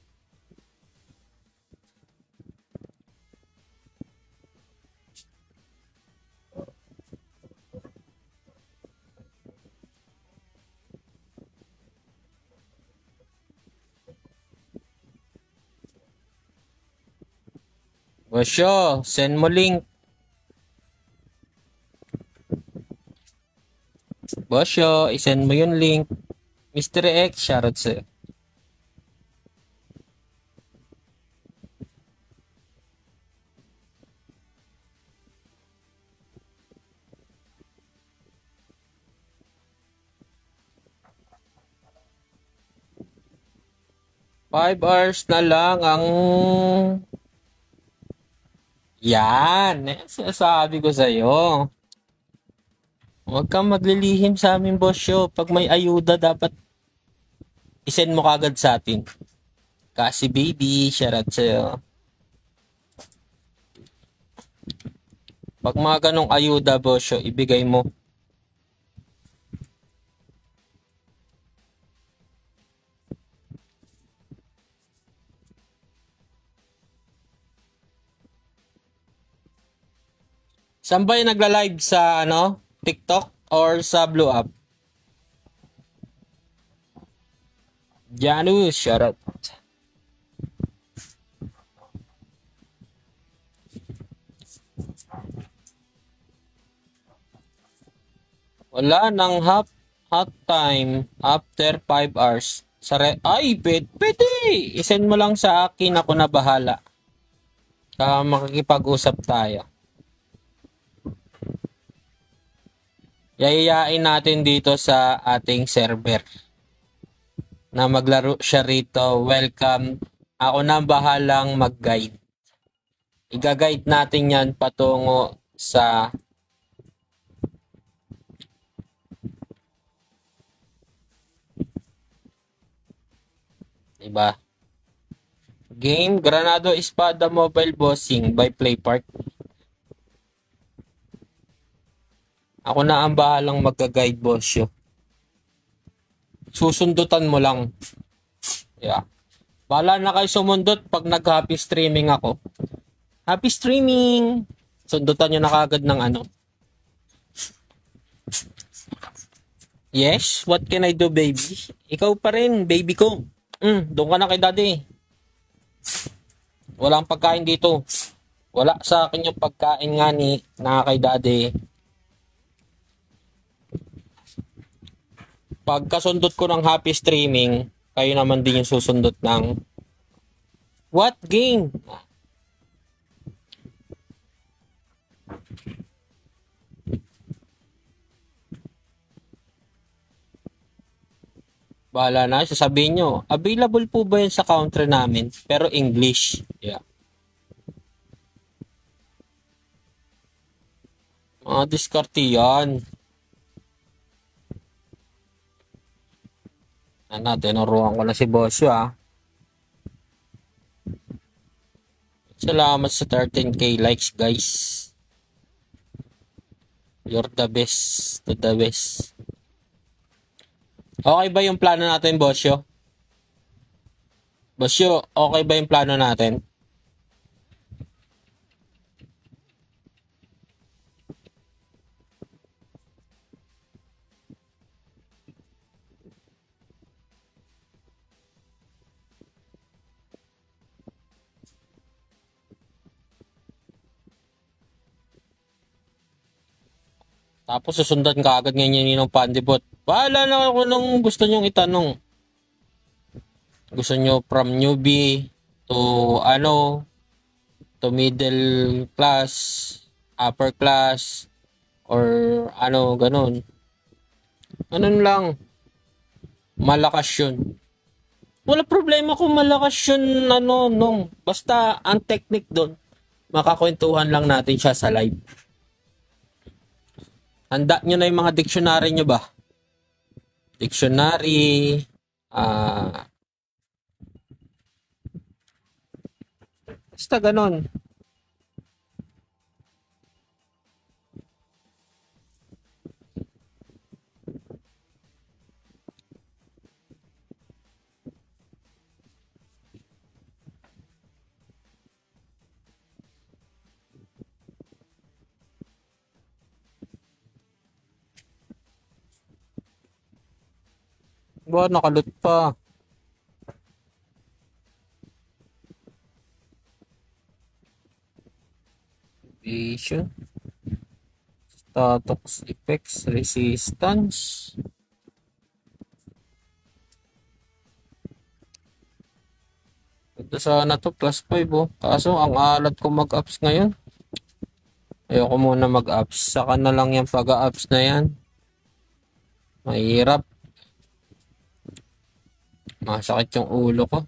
[SPEAKER 1] Bosyo, send mo link. Bosyo, isend mo yung link. Mr. X, shoutout sa'yo. Five hours na lang ang... Yan, sinasabi ko sa'yo. Huwag kang maglilihim sa amin, Bosyo. Pag may ayuda, dapat isend mo kagad sa atin. Kasi baby, shoutout sa'yo. Pag mga ganong ayuda, Bosyo, ibigay mo. Saan ba yung nagla-live sa TikTok or sa Blue App? Janus, shoutout. Wala nang hot time after 5 hours. Ay, pwede. Isend mo lang sa akin, ako na bahala. Makikipag-usap tayo. Yayayain natin dito sa ating server na maglaro siya rito. Welcome. Ako na bahalang mag-guide. Iga-guide natin yan patungo sa diba? Game Granado Espada Mobile Bossing by Playpark. Ako na ang bahalang magka-guide, boss. Susundutan mo lang. Yeah. Bahala na kayo sumundot pag nag-happy streaming ako. Happy streaming! Sundutan nyo na kagad ng Yes, what can I do, baby? Ikaw pa rin, baby ko. Doon ka na kay daddy. Walang pagkain dito. Wala sa akin yung pagkain nga ni na kay daddy. Pagkasundot ko ng happy streaming, kayo naman din yung susundot ng what game? Bahala na, sasabihin nyo, available po ba yan sa country namin? Pero English. Yeah. Mga diskarte yan. Tinuruan ko na si Bosyo ah. Salamat sa 13k likes guys. You're the best to the best. Okay ba yung plano natin, Bosyo? Bosyo, okay ba yung plano natin? Tapos susundan ka agad ngayon yung pandibot. Bahala na ako nung gusto nyong itanong. Gusto nyo from newbie to ano, to middle class, upper class, or ano, ganun. Ganun lang. Malakas yun. Wala problema kung malakas yun, ano, nung. Basta, ang technique doon, makakwentuhan lang natin siya sa live. Handa nyo na yung mga dictionary nyo ba? Dictionary, basta ganun. Ba, nakalot pa. Vision. Statox effects, resistance. Ito sana to, plus 5 oh. Kaso, ang alat ko mag-ups ngayon. Ayoko muna mag-ups. Saka na lang yung pag-ups na yan. Mahirap. Masakit yung ulo ko.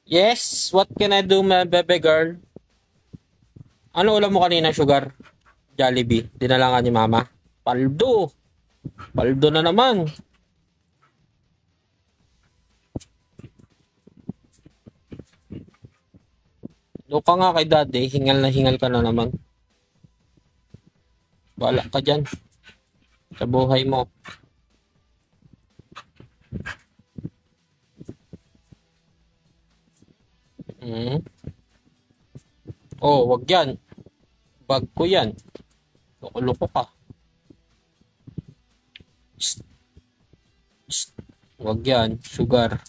[SPEAKER 1] Yes, what can I do, my baby girl? Ano ulam mo kanina, sugar? Jollibee. Dinala ka ni mama. Paldo. Paldo na naman. Doon ka nga kay daddy. Hingal na hingal ka na naman. Wala ka dyan. Sa buhay mo. Hmm. Oh, wag yan. Bag ko yan. Loko-loko ka. Psst, psst. Wag yan. Sugar.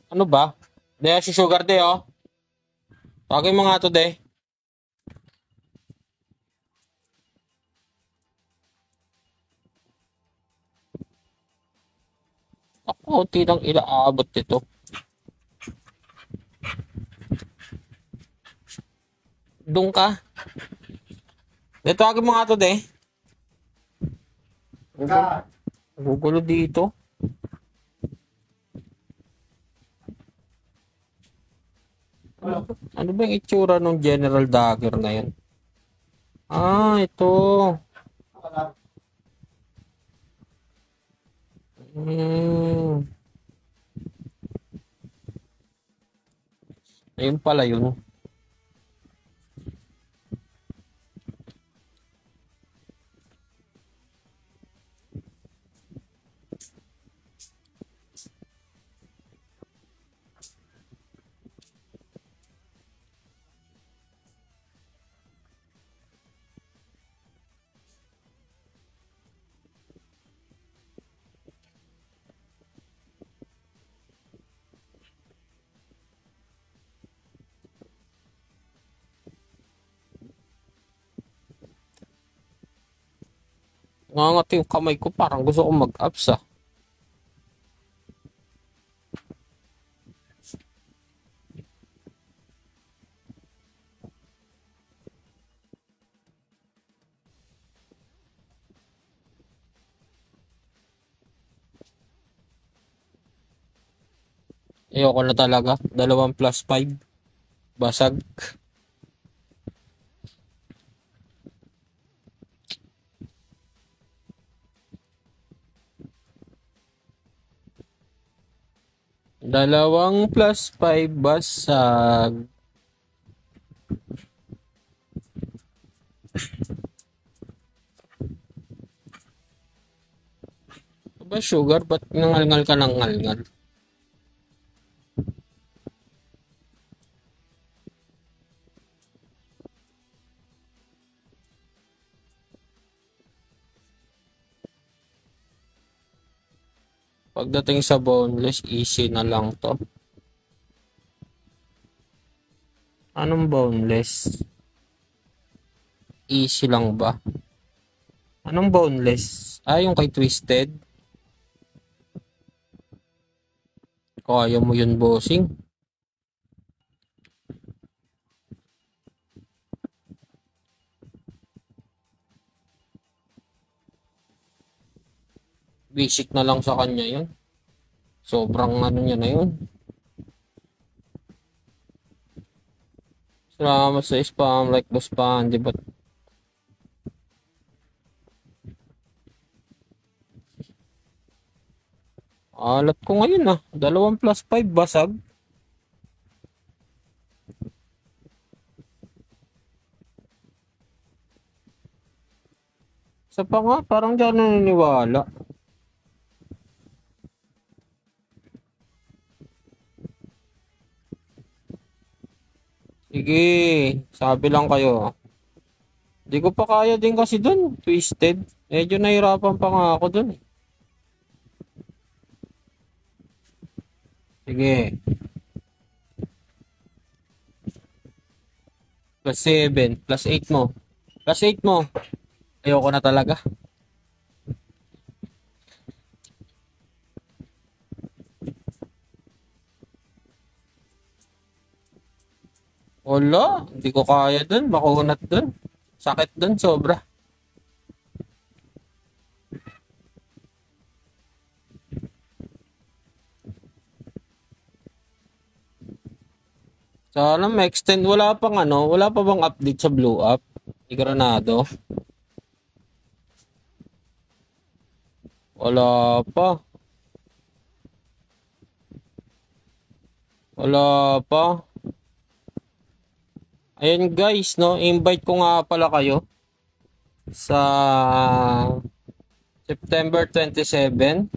[SPEAKER 1] Ano ba? De, si sugar de, oh. Tawagin mo nga to, de. Ako, tinang ilaabot nito. Doon ka. De, tawagin mo nga to, de. Gugulo dito. Ano ba yung itsura ng General Dagger na yan? Ah, ito. Hmm. Ayun pala yun. Nangangat yung kamay ko, parang gusto ko mag-ups ah. Ayoko na talaga. 2+5. Basag. +5 basag. Ba sugar? Ba't nangalngal ka ng ngalngal? Pagdating sa boneless, easy na lang to. Anong boneless? Easy lang ba? Anong boneless? Ah, yung kay Twisted? Kaya mo yun, bossing. Basic na lang sa kanya yun. Sobrang ano niya na yun. Salamat sa spam, like boss pan, di ba? Alat ko ngayon ah. 2+5 basag. Sa pa nga, parang di ako naniniwala. Sige, sabi lang kayo. Di ko pa kaya din kasi dun, Twisted. Medyo nahirapan pa nga ako dun. Sige, +7, +8 mo. +8 mo. Ayoko na talaga. Wala, hindi ko kaya dun. Makunat dun. Sakit dun, sobra. Sana ma-extend. Wala pa bang update sa Blue App? Ni Granado? Wala pa. Wala pa. Ayun guys, no, invite ko nga pala kayo sa September 27.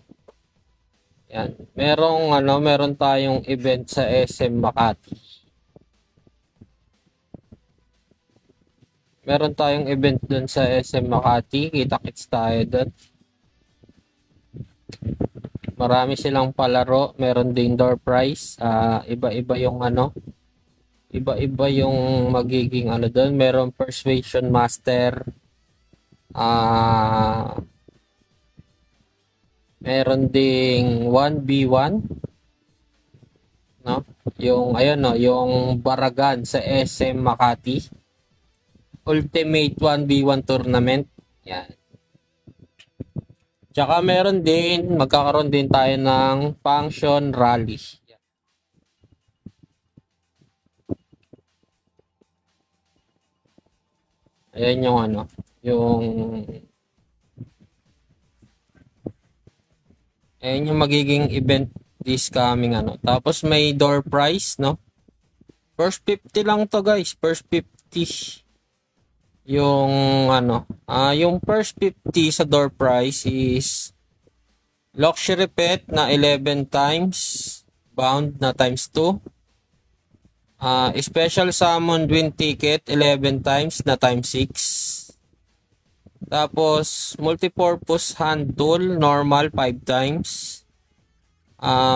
[SPEAKER 1] Yan. Meron tayong event sa SM Makati. Meron tayong event dun sa SM Makati. Kita-kits tayo dun. Marami silang palaro. Meron din door prize. Iba-iba yung iba-iba yung magiging doon. Meron persuasion master. Meron ding 1v1, no? Yung ayun no, yung Baragan sa SM Makati. Ultimate 1v1 tournament. Yan. Tsaka magkakaroon din tayo ng function rally. Ayan yung ayan yung magiging event this coming Tapos may door prize, no? First 50 lang to guys, first 50. Yung yung first 50 sa door prize is luxury pet na 11 times, bound na times 2. Special summon win ticket 11 times na times 6. Tapos multipurpose hand tool normal 5 times.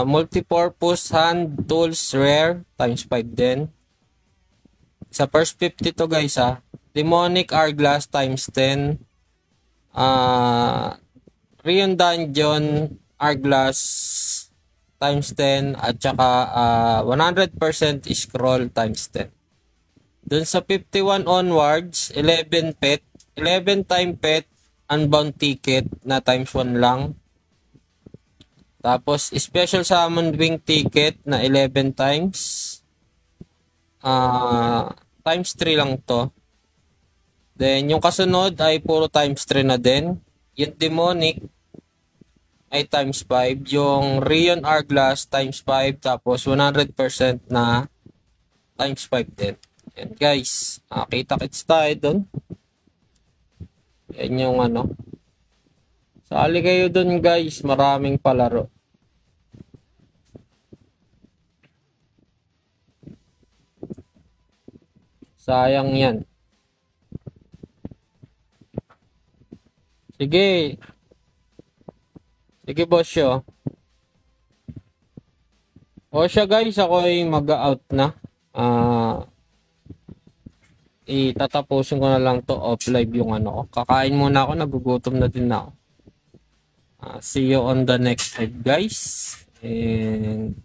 [SPEAKER 1] Multipurpose hand tools rare times 5 din. Sa first 50 to guys demonic hourglass times 10. Rion Dungeon, Hourglass times 10 at saka 100% scroll times 10. Dun sa 51 onwards, 11 pet, 11 time pet, unbound ticket na times 1 lang. Tapos special summon wing ticket na 11 times. Times 3 lang to. Then yung kasunod ay puro times 3 na din. Yung demonic ay times 5. Yung Rion Hourglass times 5. Tapos 100% na times 5 din. Yan guys. Kita-kits tayo dun. Yan yung ano. Sali kayo dun guys. Maraming palaro. Sayang yan. Sige. Sige boss yo. O siya guys, ako ay mag-out na. Itatapusin ko na lang to off live yung ano ko. Kakain muna ako, nagugutom na din ako. See you on the next live guys. And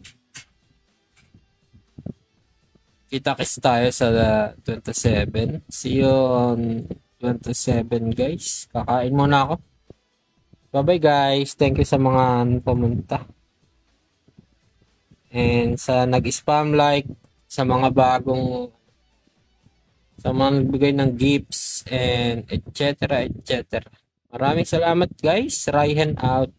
[SPEAKER 1] kita-kits tayo sa 27. See you on 27 guys. Kakain muna ako. Bye-bye guys. Thank you sa mga pumunta. And sa nag-spam like, sa mga bagong, sa mga nagbigay ng gifts, and etc. etc. Maraming salamat guys. Raihan out.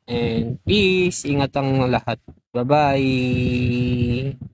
[SPEAKER 1] And peace. Ingat ang lahat. Bye-bye.